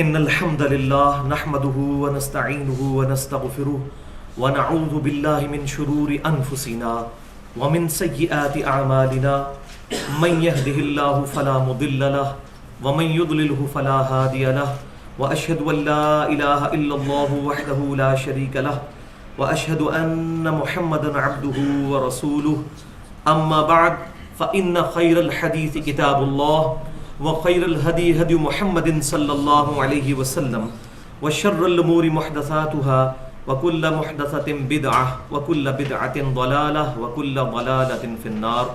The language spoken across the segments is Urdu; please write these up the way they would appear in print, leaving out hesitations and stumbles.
ان الحمد لله نحمده ونستعينه ونستغفره ونعوذ بالله من شرور انفسنا ومن سيئات اعمالنا من يهده الله فلا مضل له ومن يضلله فلا هادي له واشهد ان لا اله الا الله وحده لا شريك له واشهد ان محمدا عبده ورسوله اما بعد فان خير الحديث كتاب الله وخير الهدي هدي محمد صلى الله عليه وسلم وشر الأمور محدثاتها وكل محدثة بدعة وكل بدعة ضلالة وكل ضلالة في النار.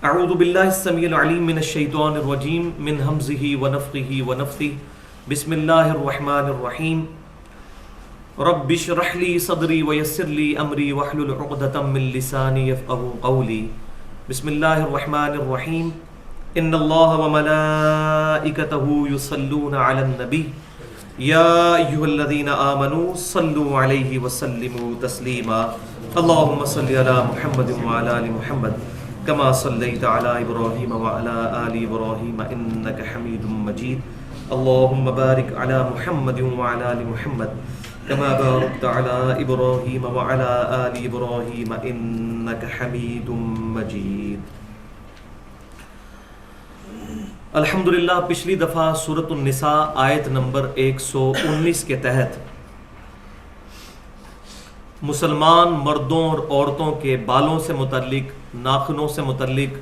أعوذ بالله السميع العليم من الشيطان الرجيم من همزه ونفخه ونفثه. بسم الله الرحمن الرحيم. رب اشرح لي صدري ويسر لي أمري واحلل عقدة من لساني يفقهوا قولي. بسم الله الرحمن الرحيم. ان اللہ وملائکتہ یصلون علی النبی یا ایھا الذین آمنوا صلوا علیہ وسلموا تسلیما. اللہم صل علی محمد وعلی آل محمد کما صلیت علی ابراہیم وعلی آل ابراہیم انک حمید مجید. اللہم بارک علی محمد وعلی آل محمد کما بارکت علی ابراہیم وعلی آل ابراہیم انک حمید مجید. الحمدللہ پچھلی دفعہ سورۃ النساء آیت نمبر 119 کے تحت مسلمان مردوں اور عورتوں کے بالوں سے متعلق، ناخنوں سے متعلق،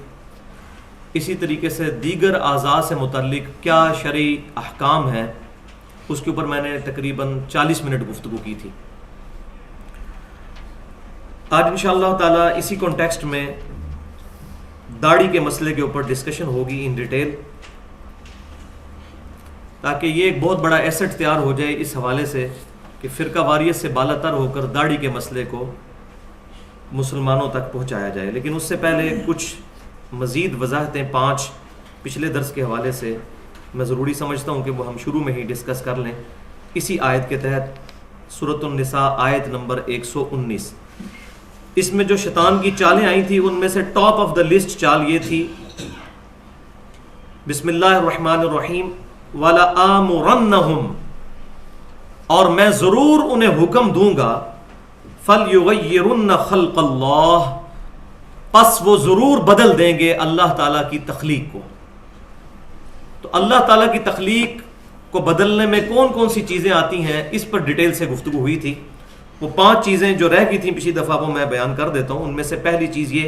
اسی طریقے سے دیگر اعضاء سے متعلق کیا شرعی احکام ہیں، اس کے اوپر میں نے تقریباً 40 منٹ گفتگو کی تھی. آج انشاءاللہ تعالی اسی کانٹیکسٹ میں داڑھی کے مسئلے کے اوپر ڈسکشن ہوگی ان ڈیٹیل، تاکہ یہ ایک بہت بڑا ایسٹ تیار ہو جائے اس حوالے سے کہ فرقہ واریت سے بالا تر ہو کر داڑھی کے مسئلے کو مسلمانوں تک پہنچایا جائے. لیکن اس سے پہلے کچھ مزید وضاحتیں 5 پچھلے درس کے حوالے سے میں ضروری سمجھتا ہوں کہ وہ ہم شروع میں ہی ڈسکس کر لیں اسی آیت کے تحت. سورۃ النساء آیت نمبر 119. اس میں جو شیطان کی چالیں آئی تھی ان میں سے ٹاپ آف دا لسٹ چال یہ تھی، بسم اللہ الرحمن الرحیم، وَلَآمُرَنَّهُمْ، اور میں ضرور انہیں حکم دوں گا، فَلْيُغَيِّرُنَّ خَلْقَ اللَّهِ، پس وہ ضرور بدل دیں گے اللہ تعالیٰ کی تخلیق کو. تو اللہ تعالیٰ کی تخلیق کو بدلنے میں کون کون سی چیزیں آتی ہیں اس پر ڈیٹیل سے گفتگو ہوئی تھی. وہ 5 چیزیں جو رہ گئی تھیں پچھلی دفعہ وہ میں بیان کر دیتا ہوں. ان میں سے پہلی چیز یہ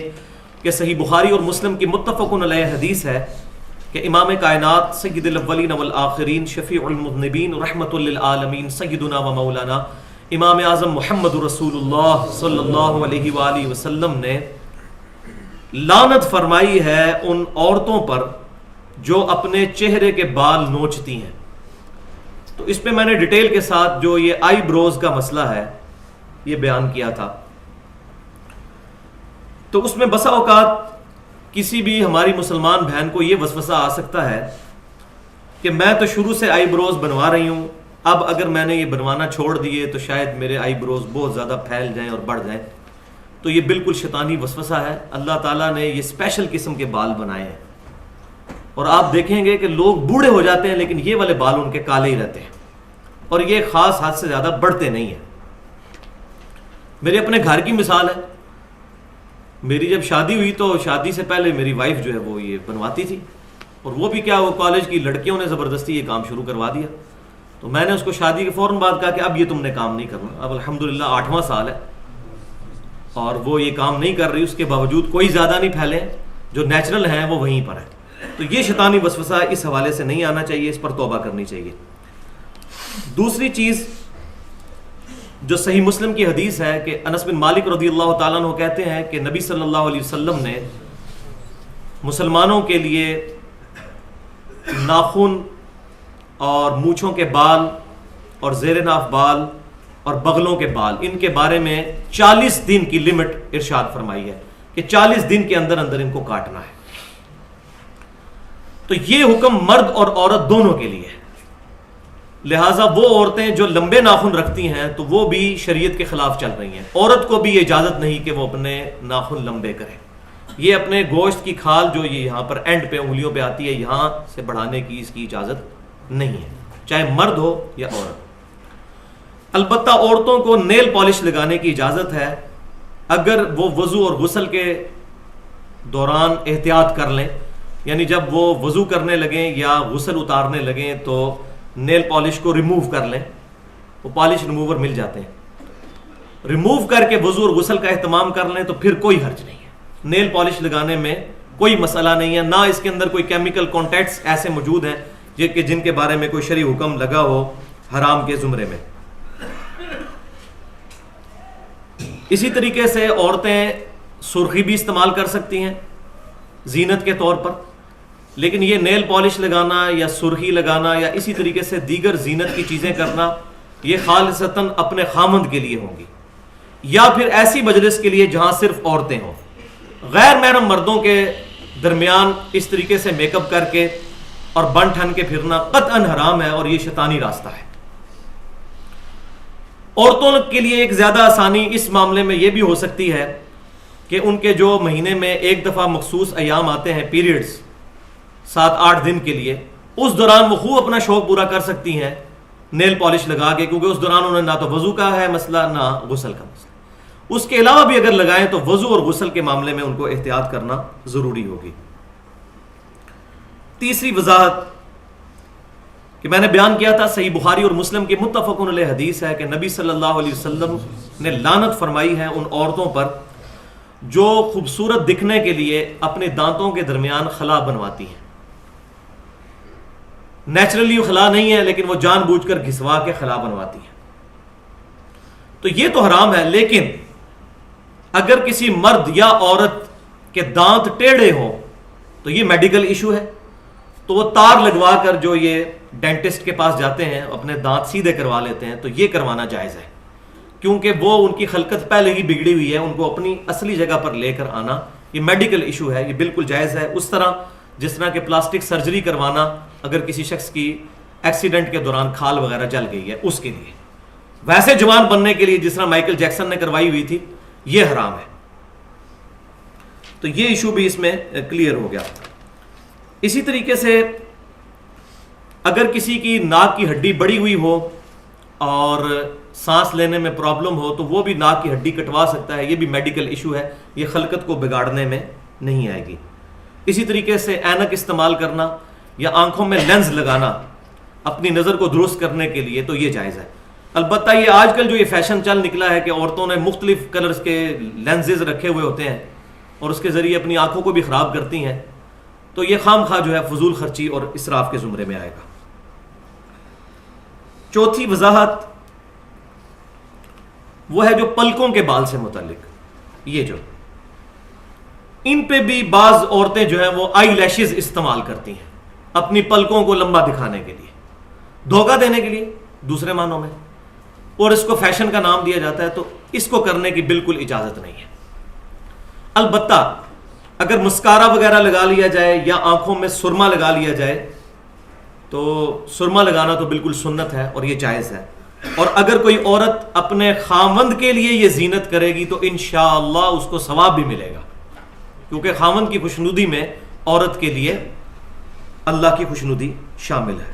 کہ صحیح بخاری اور مسلم کی متفق علیہ حدیث ہے کہ امام کائنات سید الاولین والآخرین شفیع المذنبین رحمت للعالمین سیدنا و مولانا امام اعظم محمد رسول اللہ صلی اللہ علیہ وآلہ وسلم نے لعنت فرمائی ہے ان عورتوں پر جو اپنے چہرے کے بال نوچتی ہیں. تو اس پہ میں نے ڈیٹیل کے ساتھ جو یہ آئی بروز کا مسئلہ ہے یہ بیان کیا تھا. تو اس میں بسا اوقات کسی بھی ہماری مسلمان بہن کو یہ وسوسہ آ سکتا ہے کہ میں تو شروع سے آئی بروز بنوا رہی ہوں، اب اگر میں نے یہ بنوانا چھوڑ دیے تو شاید میرے آئی بروز بہت زیادہ پھیل جائیں اور بڑھ جائیں. تو یہ بالکل شیطانی وسوسہ ہے. اللہ تعالیٰ نے یہ اسپیشل قسم کے بال بنائے ہیں اور آپ دیکھیں گے کہ لوگ بوڑھے ہو جاتے ہیں لیکن یہ والے بال ان کے کالے ہی رہتے ہیں اور یہ خاص حد سے زیادہ بڑھتے نہیں ہیں. میرے اپنے گھر کی مثال ہے، میری جب شادی ہوئی تو شادی سے پہلے میری وائف جو ہے وہ یہ بنواتی تھی، اور وہ بھی کیا، وہ کالج کی لڑکیوں نے زبردستی یہ کام شروع کروا دیا. تو میں نے اس کو شادی کے فوراً بعد کہا کہ اب یہ تم نے کام نہیں کرنا. اب الحمدللہ 8واں سال ہے اور وہ یہ کام نہیں کر رہی، اس کے باوجود کوئی زیادہ نہیں پھیلے، جو نیچرل ہیں وہ وہیں پر ہے. تو یہ شیطانی وسوسہ اس حوالے سے نہیں آنا چاہیے، اس پر توبہ کرنی چاہیے. دوسری چیز جو صحیح مسلم کی حدیث ہے کہ انس بن مالک رضی اللہ تعالیٰ عنہ کہتے ہیں کہ نبی صلی اللہ علیہ وسلم نے مسلمانوں کے لیے ناخن اور مونچھوں کے بال اور زیر ناف بال اور بغلوں کے بال، ان کے بارے میں 40 دن کی لمٹ ارشاد فرمائی ہے کہ 40 دن کے اندر اندر ان کو کاٹنا ہے. تو یہ حکم مرد اور عورت دونوں کے لیے ہے. لہٰذا وہ عورتیں جو لمبے ناخن رکھتی ہیں تو وہ بھی شریعت کے خلاف چل رہی ہیں. عورت کو بھی یہ اجازت نہیں کہ وہ اپنے ناخن لمبے کرے. یہ اپنے گوشت کی کھال جو یہ یہاں پر اینڈ پہ انگلیوں پہ آتی ہے یہاں سے بڑھانے کی اس کی اجازت نہیں ہے، چاہے مرد ہو یا عورت۔ البتہ عورتوں کو نیل پالش لگانے کی اجازت ہے اگر وہ وضو اور غسل کے دوران احتیاط کر لیں، یعنی جب وہ وضو کرنے لگیں یا غسل اتارنے لگیں تو نیل پالش کو ریموو کر لیں، وہ پالش ریموور مل جاتے ہیں، ریموو کر کے وضو اور غسل کا اہتمام کر لیں تو پھر کوئی حرج نہیں ہے۔ نیل پالش لگانے میں کوئی مسئلہ نہیں ہے، نہ اس کے اندر کوئی کیمیکل کانٹیکٹس ایسے موجود ہیں جن کے بارے میں کوئی شرعی حکم لگا ہو حرام کے زمرے میں۔ اسی طریقے سے عورتیں سرخی بھی استعمال کر سکتی ہیں زینت کے طور پر، لیکن یہ نیل پالش لگانا یا سرخی لگانا یا اسی طریقے سے دیگر زینت کی چیزیں کرنا یہ خالصتاً اپنے خامند کے لیے ہوں گی، یا پھر ایسی مجلس کے لیے جہاں صرف عورتیں ہوں۔ غیر محرم مردوں کے درمیان اس طریقے سے میک اپ کر کے اور بن ٹھن کے پھرنا قطعاً حرام ہے اور یہ شیطانی راستہ ہے۔ عورتوں کے لیے ایک زیادہ آسانی اس معاملے میں یہ بھی ہو سکتی ہے کہ ان کے جو مہینے میں ایک دفعہ مخصوص ایام آتے ہیں پیریڈز 7-8 دن کے لیے، اس دوران وہ خوب اپنا شوق پورا کر سکتی ہیں نیل پالش لگا کے، کیونکہ اس دوران انہوں نے نہ تو وضو کا ہے مسئلہ نہ غسل کا مسئلہ۔ اس کے علاوہ بھی اگر لگائیں تو وضو اور غسل کے معاملے میں ان کو احتیاط کرنا ضروری ہوگی۔ تیسری وضاحت کہ میں نے بیان کیا تھا، صحیح بخاری اور مسلم کی متفق علیہ حدیث ہے کہ نبی صلی اللہ علیہ وسلم نے لعنت فرمائی ہے ان عورتوں پر جو خوبصورت دکھنے کے لیے اپنے دانتوں کے درمیان خلا بنواتی ہیں۔ نیچرلی خلا نہیں ہے لیکن وہ جان بوجھ کر گھسوا کے خلا بنواتی ہیں، تو یہ تو حرام ہے۔ لیکن اگر کسی مرد یا عورت کے دانت ٹیڑھے ہوں تو یہ میڈیکل ایشو ہے، تو وہ تار لگوا کر جو یہ ڈینٹسٹ کے پاس جاتے ہیں اپنے دانت سیدھے کروا لیتے ہیں، تو یہ کروانا جائز ہے، کیونکہ وہ ان کی خلقت پہلے ہی بگڑی ہوئی ہے، ان کو اپنی اصلی جگہ پر لے کر آنا یہ میڈیکل ایشو ہے، یہ بالکل جائز ہے۔ اس طرح جس طرح کہ پلاسٹک سرجری کروانا اگر کسی شخص کی ایکسیڈنٹ کے دوران کھال وغیرہ جل گئی ہے اس کے لیے، ویسے جوان بننے کے لیے جس طرح مائیکل جیکسن نے کروائی ہوئی تھی، یہ حرام ہے۔ تو یہ ایشو بھی اس میں کلیئر ہو گیا۔ اسی طریقے سے اگر کسی کی ناک کی ہڈی بڑی ہوئی ہو اور سانس لینے میں پرابلم ہو تو وہ بھی ناک کی ہڈی کٹوا سکتا ہے، یہ بھی میڈیکل ایشو ہے، یہ خلقت کو بگاڑنے میں نہیں آئے گی۔ اسی طریقے سے اینک استعمال کرنا یا آنکھوں میں لینز لگانا اپنی نظر کو درست کرنے کے لیے تو یہ جائز ہے۔ البتہ یہ آج کل جو یہ فیشن چل نکلا ہے کہ عورتوں نے مختلف کلرز کے لینزز رکھے ہوئے ہوتے ہیں اور اس کے ذریعے اپنی آنکھوں کو بھی خراب کرتی ہیں، تو یہ خام خواہ جو ہے فضول خرچی اور اسراف کے زمرے میں آئے گا۔ چوتھی وضاحت وہ ہے جو پلکوں کے بال سے متعلق، یہ جو ان پہ بھی بعض عورتیں جو ہیں وہ آئی لیشز استعمال کرتی ہیں اپنی پلکوں کو لمبا دکھانے کے لیے، دھوکہ دینے کے لیے دوسرے معنوں میں، اور اس کو فیشن کا نام دیا جاتا ہے، تو اس کو کرنے کی بالکل اجازت نہیں ہے۔ البتہ اگر مسکارا وغیرہ لگا لیا جائے یا آنکھوں میں سرما لگا لیا جائے تو سرما لگانا تو بالکل سنت ہے اور یہ جائز ہے، اور اگر کوئی عورت اپنے خاوند کے لیے یہ زینت کرے گی تو انشاءاللہ اس کو ثواب بھی ملے گا، کیونکہ خاوند کی خوشنودی میں عورت کے لیے اللہ کی خوشنودی شامل ہے۔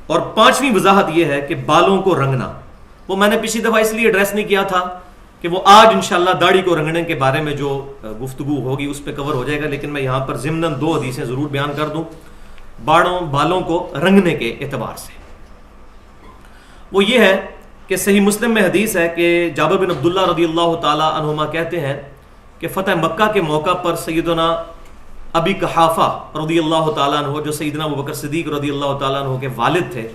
اور پانچویں وضاحت یہ ہے کہ بالوں کو رنگنا، وہ میں نے پچھلی دفعہ اس لیے ایڈریس نہیں کیا تھا کہ وہ آج انشاءاللہ داڑھی کو رنگنے کے بارے میں جو گفتگو ہوگی اس پہ کور ہو جائے گا، لیکن میں یہاں پر ضمناً 2 حدیثیں ضرور بیان کر دوں بالوں کو رنگنے کے اعتبار سے۔ وہ یہ ہے کہ صحیح مسلم میں حدیث ہے کہ جابر بن عبداللہ رضی اللہ تعالی عنہما کہتے ہیں کہ فتح مکہ کے موقع پر سیدنا ابی قحافہ رضی اللہ تعالیٰ عنہ جو سیدنا ابوبکر صدیق رضی اللہ تعالیٰ عنہ کے والد تھے،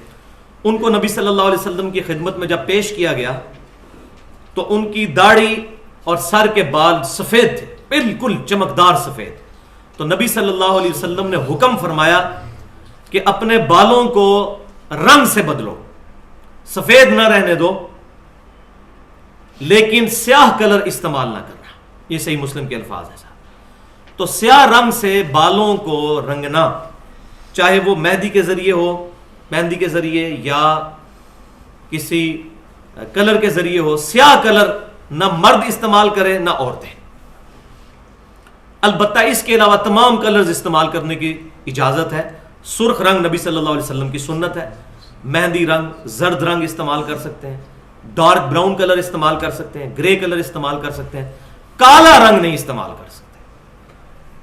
ان کو نبی صلی اللہ علیہ وسلم کی خدمت میں جب پیش کیا گیا تو ان کی داڑھی اور سر کے بال سفید تھے، بالکل چمکدار سفید۔ تو نبی صلی اللہ علیہ وسلم نے حکم فرمایا کہ اپنے بالوں کو رنگ سے بدلو، سفید نہ رہنے دو لیکن سیاہ کلر استعمال نہ کرنا، یہ صحیح مسلم کے الفاظ ہیں۔ تو سیاہ رنگ سے بالوں کو رنگنا، چاہے وہ مہندی کے ذریعے ہو، مہندی کے ذریعے یا کسی کلر کے ذریعے ہو، سیاہ کلر نہ مرد استعمال کرے نہ عورتیں۔ البتہ اس کے علاوہ تمام کلرز استعمال کرنے کی اجازت ہے. سرخ رنگ نبی صلی اللہ علیہ وسلم کی سنت ہے. مہندی رنگ، زرد رنگ استعمال کر سکتے ہیں، ڈارک براؤن کلر استعمال کر سکتے ہیں، گرے کلر استعمال کر سکتے ہیں، کالا رنگ نہیں استعمال کر سکتے.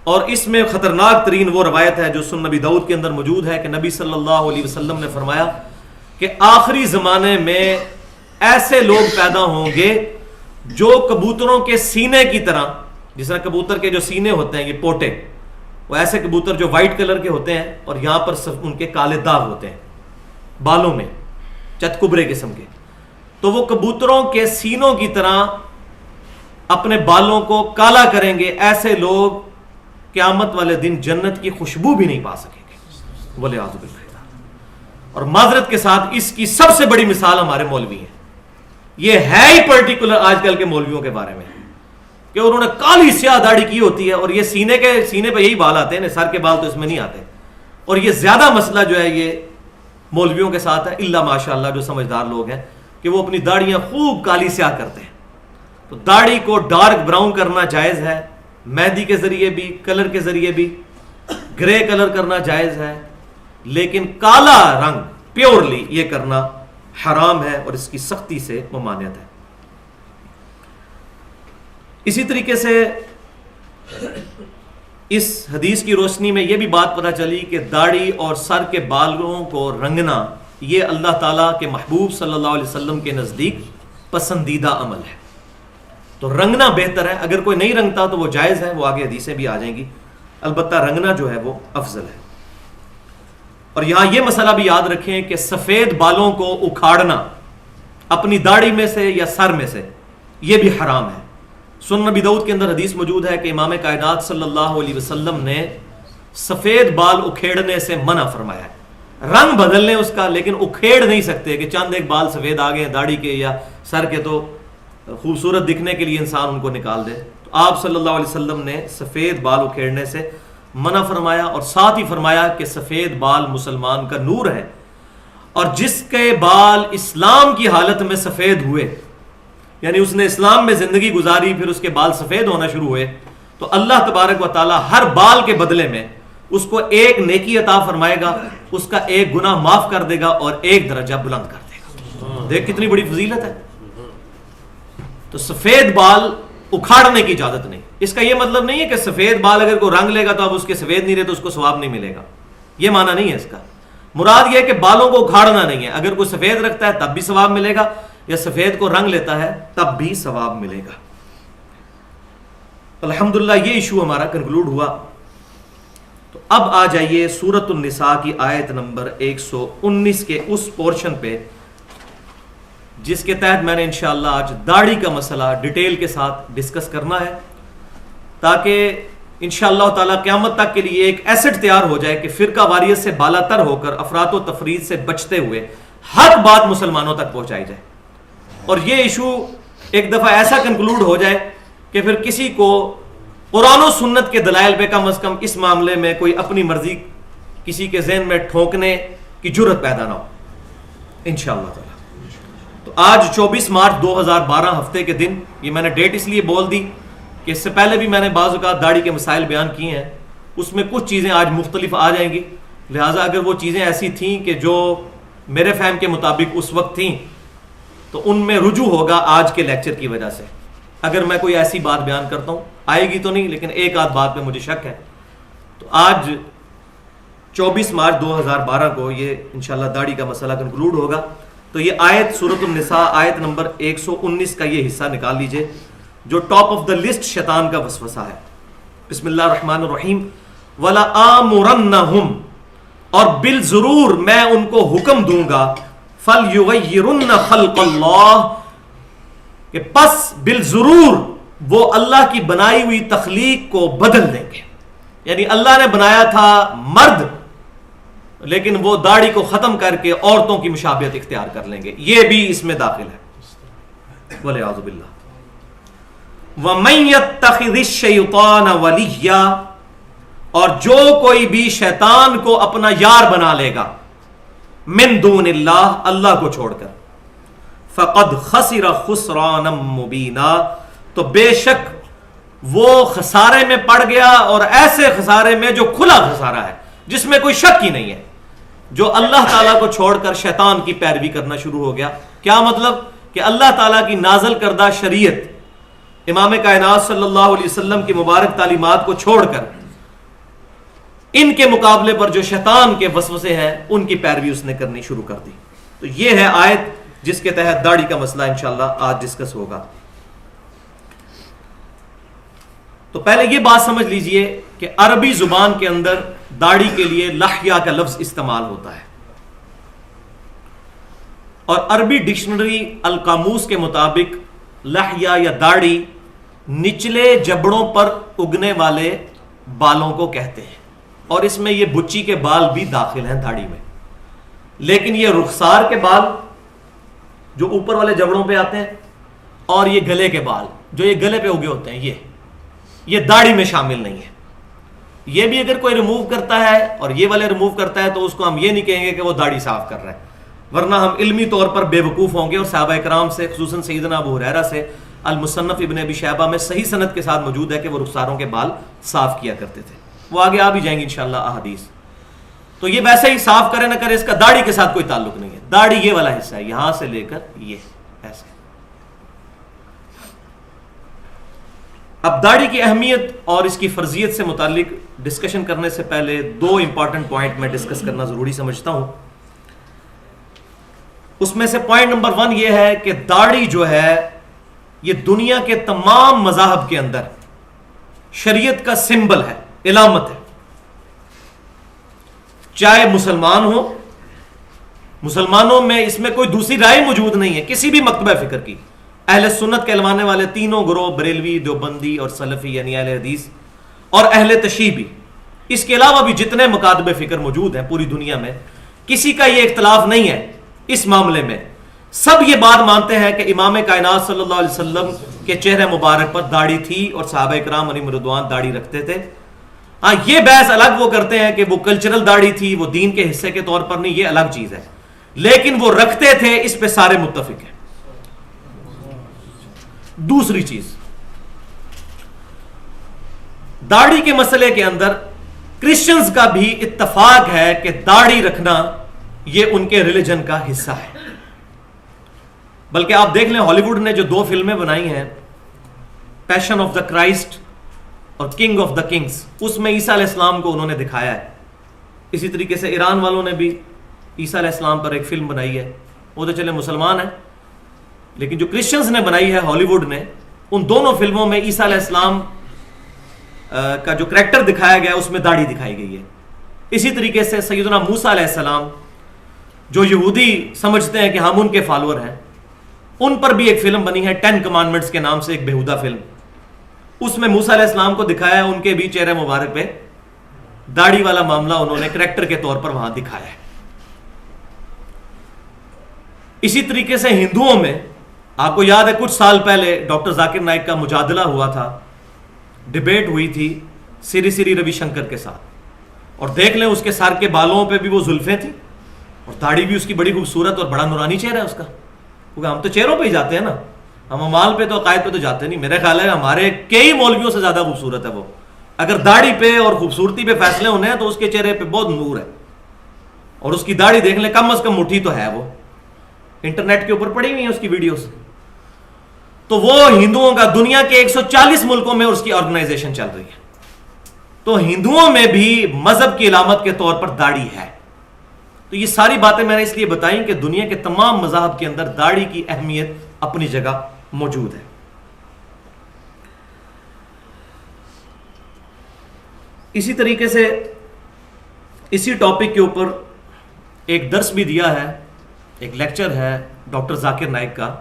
اور اس میں خطرناک ترین وہ روایت ہے جو سنن نبی داؤد کے اندر موجود ہے کہ نبی صلی اللہ علیہ وسلم نے فرمایا کہ آخری زمانے میں ایسے لوگ پیدا ہوں گے جو کبوتروں کے سینے کی طرح، جس طرح کبوتر کے جو سینے ہوتے ہیں یہ پوٹے، وہ ایسے کبوتر جو وائٹ کلر کے ہوتے ہیں اور یہاں پر ان کے کالے داغ ہوتے ہیں بالوں میں، چت کبرے قسم کے، تو وہ کبوتروں کے سینوں کی طرح اپنے بالوں کو کالا کریں گے. ایسے لوگ قیامت والے دن جنت کی خوشبو بھی نہیں پا سکیں گے والعیاذ باللہ. اور معذرت کے ساتھ اس کی سب سے بڑی مثال ہمارے مولوی ہیں. یہ ہے ہی پرٹیکولر آج کل کے مولویوں کے بارے میں کہ انہوں نے کالی سیاہ داڑھی کی ہوتی ہے اور یہ سینے پہ یہی بال آتے ہیں، سر کے بال تو اس میں نہیں آتے. اور یہ زیادہ مسئلہ جو ہے یہ مولویوں کے ساتھ ہے، الا ماشاء اللہ جو سمجھدار لوگ ہیں کہ وہ اپنی داڑیاں خوب کالی سیاہ کرتے ہیں. تو داڑھی کو ڈارک براؤن کرنا جائز ہے، مہندی کے ذریعے بھی، کلر کے ذریعے بھی، گرے کلر کرنا جائز ہے، لیکن کالا رنگ پیورلی یہ کرنا حرام ہے اور اس کی سختی سے ممانعت ہے. اسی طریقے سے اس حدیث کی روشنی میں یہ بھی بات پتہ چلی کہ داڑھی اور سر کے بالوں کو رنگنا یہ اللہ تعالیٰ کے محبوب صلی اللہ علیہ وسلم کے نزدیک پسندیدہ عمل ہے. تو رنگنا بہتر ہے، اگر کوئی نہیں رنگتا تو وہ جائز ہے، وہ آگے حدیثیں بھی آ جائیں گی، البتہ رنگنا جو ہے وہ افضل ہے. اور یہاں یہ مسئلہ بھی یاد رکھیں کہ سفید بالوں کو اکھاڑنا اپنی داڑھی میں سے یا سر میں سے یہ بھی حرام ہے. سنن نبی داؤد کے اندر حدیث موجود ہے کہ امام کائنات صلی اللہ علیہ وسلم نے سفید بال اکھیڑنے سے منع فرمایا ہے. رنگ بدل لیں اس کا، لیکن اکھیڑ نہیں سکتے کہ چند ایک بال سفید آ گئے داڑھی کے یا سر کے تو خوبصورت دکھنے کے لیے انسان ان کو نکال دے. تو آپ صلی اللہ علیہ وسلم نے سفید بال اکھیڑنے سے منع فرمایا اور ساتھ ہی فرمایا کہ سفید بال مسلمان کا نور ہے، اور جس کے بال اسلام کی حالت میں سفید ہوئے، یعنی اس نے اسلام میں زندگی گزاری پھر اس کے بال سفید ہونا شروع ہوئے، تو اللہ تبارک و تعالی ہر بال کے بدلے میں اس کو ایک نیکی عطا فرمائے گا، اس کا ایک گناہ معاف کر دے گا اور ایک درجہ بلند کر دے گا. دیکھ کتنی بڑی فضیلت ہے. تو سفید بال اکھاڑنے کی اجازت نہیں. اس کا یہ مطلب نہیں ہے کہ سفید بال اگر کوئی رنگ لے گا تو اب اس کے سفید نہیں رہے تو اس کو ثواب نہیں ملے گا، یہ معنی نہیں ہے اس کا. مراد یہ ہے کہ بالوں کو اکھاڑنا نہیں ہے. اگر کوئی سفید رکھتا ہے تب بھی ثواب ملے گا، یا سفید کو رنگ لیتا ہے تب بھی ثواب ملے گا. الحمدللہ یہ ایشو ہمارا کنکلوڈ ہوا. تو اب آ جائیے سورۃ النساء کی آیت نمبر 119 کے اس پورشن پہ جس کے تحت میں نے انشاءاللہ آج داڑھی کا مسئلہ ڈیٹیل کے ساتھ ڈسکس کرنا ہے، تاکہ انشاءاللہ تعالی قیامت تک کے لیے ایک ایسٹ تیار ہو جائے کہ فرقہ واریت سے بالا تر ہو کر افراط و تفرید سے بچتے ہوئے حق بات مسلمانوں تک پہنچائی جائے، اور یہ ایشو ایک دفعہ ایسا کنکلوڈ ہو جائے کہ پھر کسی کو قرآن و سنت کے دلائل پہ کم از کم اس معاملے میں کوئی اپنی مرضی کسی کے ذہن میں ٹھونکنے کی جرت پیدا نہ ہو انشاءاللہ تعالی. تو آج 24 مارچ 2012 ہفتے کے دن، یہ میں نے ڈیٹ اس لیے بول دی کہ اس سے پہلے بھی میں نے بعض اوقات داڑھی کے مسائل بیان کیے ہیں، اس میں کچھ چیزیں آج مختلف آ جائیں گی، لہٰذا اگر وہ چیزیں ایسی تھیں کہ جو میرے فہم کے مطابق اس وقت تھیں تو ان میں رجوع ہوگا آج کے لیکچر کی وجہ سے. اگر میں کوئی ایسی بات بیان کرتا ہوں، آئے گی تو نہیں لیکن ایک آدھ بات پہ مجھے شک ہے. تو آج 24 مارچ 2012 کو یہ انشاءاللہ داڑھی کا مسئلہ کنکلوڈ ہوگا. تو یہ آیت سورۃ النساء آیت نمبر 119 کا یہ حصہ نکال لیجئے جو ٹاپ آف دا لسٹ شیطان کا وسوسہ ہے. بسم اللہ الرحمن الرحیم. وَلَآمُرَنَّهُمْ، اور بالضرور میں ان کو حکم دوں گا، فَلْيُغَيِّرُنَّ خَلْقَ اللَّهِ، کہ پس بالضرور وہ اللہ کی بنائی ہوئی تخلیق کو بدل دیں گے. یعنی اللہ نے بنایا تھا مرد، لیکن وہ داڑھی کو ختم کر کے عورتوں کی مشابہت اختیار کر لیں گے، یہ بھی اس میں داخل ہے. وَلِعَاذُ بِاللَّهِ. وَمَن يَتَّخِذِ الشَّيْطَانَ وَلِيًّا، اور جو کوئی بھی شیطان کو اپنا یار بنا لے گا، من دون اللہ، اللہ کو چھوڑ کر، فقد خسر خسرانا مبینا، تو بے شک وہ خسارے میں پڑ گیا، اور ایسے خسارے میں جو کھلا خسارہ ہے، جس میں کوئی شک ہی نہیں ہے، جو اللہ تعالیٰ کو چھوڑ کر شیطان کی پیروی کرنا شروع ہو گیا۔ کیا مطلب؟ کہ اللہ تعالیٰ کی نازل کردہ شریعت، امام کائنات صلی اللہ علیہ وسلم کی مبارک تعلیمات کو چھوڑ کر ان کے مقابلے پر جو شیطان کے وسوسے ہیں ان کی پیروی اس نے کرنی شروع کر دی۔ تو یہ ہے آیت جس کے تحت داڑھی کا مسئلہ انشاءاللہ آج ڈسکس ہوگا۔ تو پہلے یہ بات سمجھ لیجئے کہ عربی زبان کے اندر داڑھی کے لیے لحیہ کا لفظ استعمال ہوتا ہے، اور عربی ڈکشنری القاموس کے مطابق لحیہ یا داڑھی نچلے جبڑوں پر اگنے والے بالوں کو کہتے ہیں، اور اس میں یہ بچی کے بال بھی داخل ہیں داڑھی میں، لیکن یہ رخسار کے بال جو اوپر والے جبڑوں پہ آتے ہیں، اور یہ گلے کے بال جو یہ گلے پہ اگے ہوتے ہیں، یہ داڑھی میں شامل نہیں ہے۔ یہ بھی اگر کوئی ریموو کرتا ہے اور یہ والے ریموو کرتا ہے تو اس کو ہم یہ نہیں کہیں گے کہ وہ داڑھی صاف کر رہا ہے، ورنہ ہم علمی طور پر بے وقوف ہوں گے۔ اور صحابہ کرام سے، خصوصاً سیدنا ابو ہریرہ سے المصنف ابن ابی شیبہ میں صحیح سند کے ساتھ موجود ہے کہ وہ رخساروں کے بال صاف کیا کرتے تھے، وہ آگے آ بھی جائیں گے انشاءاللہ احادیث۔ تو یہ ویسے ہی صاف کرے نہ کرے اس کا داڑھی کے ساتھ کوئی تعلق نہیں ہے۔ داڑھی یہ والا حصہ ہے، یہاں سے لے کر یہ ایسے۔ اب داڑھی کی اہمیت اور اس کی فرضیت سے متعلق ڈسکشن کرنے سے پہلے دو امپورٹنٹ پوائنٹ میں ڈسکس کرنا ضروری سمجھتا ہوں۔ اس میں سے پوائنٹ نمبر 1 یہ ہے کہ داڑھی جو ہے یہ دنیا کے تمام مذاہب کے اندر شریعت کا سمبل ہے، علامت ہے، چاہے مسلمان ہو، مسلمانوں میں اس میں کوئی دوسری رائے موجود نہیں ہے کسی بھی مکتبہ فکر کی۔ اہل سنت کہلوانے والے تینوں گروہ، بریلوی، دیوبندی اور سلفی یعنی اہل حدیث، اور اہل تشیع بھی، اس کے علاوہ بھی جتنے مکاتب فکر موجود ہیں پوری دنیا میں، کسی کا یہ اختلاف نہیں ہے اس معاملے میں۔ سب یہ بات مانتے ہیں کہ امام کائنات صلی اللہ علیہ وسلم کے چہرے مبارک پر داڑھی تھی اور صحابہ کرام علیہم رضوان داڑھی رکھتے تھے۔ ہاں، یہ بحث الگ وہ کرتے ہیں کہ وہ کلچرل داڑھی تھی، وہ دین کے حصے کے طور پر نہیں، یہ الگ چیز ہے، لیکن وہ رکھتے تھے، اس پہ سارے متفق ہیں۔ دوسری چیز، داڑھی کے مسئلے کے اندر کرسچنز کا بھی اتفاق ہے کہ داڑھی رکھنا یہ ان کے ریلیجن کا حصہ ہے۔ بلکہ آپ دیکھ لیں ہالی ووڈ نے جو 2 فلمیں بنائی ہیں، پیشن آف دا کرائسٹ اور کنگ آف دا کنگز، اس میں عیسیٰ علیہ السلام کو انہوں نے دکھایا ہے۔ اسی طریقے سے ایران والوں نے بھی عیسیٰ علیہ السلام پر ایک فلم بنائی ہے، وہ تو چلے مسلمان ہیں، لیکن جو کرسچنز نے بنائی ہے ہالی ووڈ نے، ان دونوں فلموں میں عیسیٰ علیہ السلام کا جو کریکٹر دکھایا گیا اس میں داڑھی دکھائی گئی ہے۔ اسی طریقے سے سیدنا موسیٰ علیہ السلام، جو یہودی سمجھتے ہیں کہ ہم ان کے فالوور ہیں، ان پر بھی ایک فلم بنی ہے 10 کمانڈمنٹس کے نام سے، ایک بیہودہ فلم۔ اس میں موسیٰ علیہ السلام کو دکھایا ہے، ان کے بھی چہرے مبارک پہ داڑھی والا معاملہ انہوں نے کریکٹر کے طور پر وہاں دکھایا ہے۔ اسی طریقے سے ہندوؤں میں آپ کو یاد ہے کچھ سال پہلے ڈاکٹر ذاکر نائک کا مجادلہ ہوا تھا، ڈیبیٹ ہوئی تھی سری سری روی شنکر کے ساتھ، اور دیکھ لیں اس کے سر کے بالوں پہ بھی وہ زلفیں تھیں، اور داڑھی بھی اس کی بڑی خوبصورت اور بڑا نورانی چہرہ ہے اس کا، کیونکہ ہم تو چہروں پہ ہی جاتے ہیں نا، ہم امال پہ تو عقائد پہ تو جاتے نہیں۔ میرے خیال ہے ہمارے کئی مولویوں سے زیادہ خوبصورت ہے وہ۔ اگر داڑھی پہ اور خوبصورتی پہ فیصلے ہونے ہیں تو اس کے چہرے پہ بہت نور ہے، اور اس کی داڑھی دیکھ لیں کم از کم مٹھی تو ہے، وہ انٹرنیٹ کے اوپر پڑی ہوئی ہیں اس کی ویڈیوز۔ تو وہ ہندوؤں کا دنیا کے 140 ملکوں میں اس کی آرگنائزیشن چل رہی ہے، تو ہندوؤں میں بھی مذہب کی علامت کے طور پر داڑھی ہے۔ تو یہ ساری باتیں میں نے اس لیے بتائیں کہ دنیا کے تمام مذاہب کے اندر داڑھی کی اہمیت اپنی جگہ موجود ہے۔ اسی طریقے سے اسی ٹاپک کے اوپر ایک درس بھی دیا ہے، ایک لیکچر ہے ڈاکٹر ذاکر نائک کا،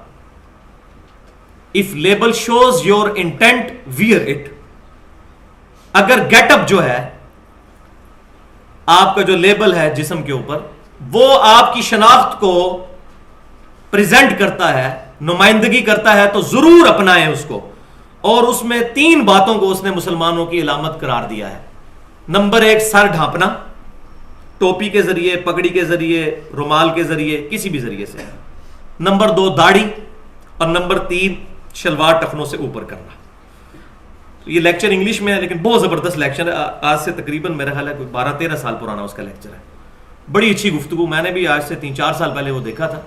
if label shows your intent wear it. اگر گیٹ اپ جو ہے آپ کا، جو لیبل ہے جسم کے اوپر، وہ آپ کی شناخت کو پریزنٹ کرتا ہے، نمائندگی کرتا ہے، تو ضرور اپنائیں اس کو۔ اور اس میں 3 باتوں کو اس نے مسلمانوں کی علامت قرار دیا ہے۔ نمبر 1 سر ڈھانپنا، ٹوپی کے ذریعے، پگڑی کے ذریعے، رومال کے ذریعے، کسی بھی ذریعے سے۔ نمبر 2 داڑھی، اور نمبر 3 شلوار ٹخنوں سے اوپر کرنا۔ یہ لیکچر انگلش میں ہے لیکن بہت زبردست لیکچر ہے, آج سے تقریباً میرا خیال ہے کوئی 12-13 سال پرانا اس کا لیکچر ہے. بڑی اچھی گفتگو, میں نے بھی آج سے 3-4 سال پہلے وہ دیکھا تھا,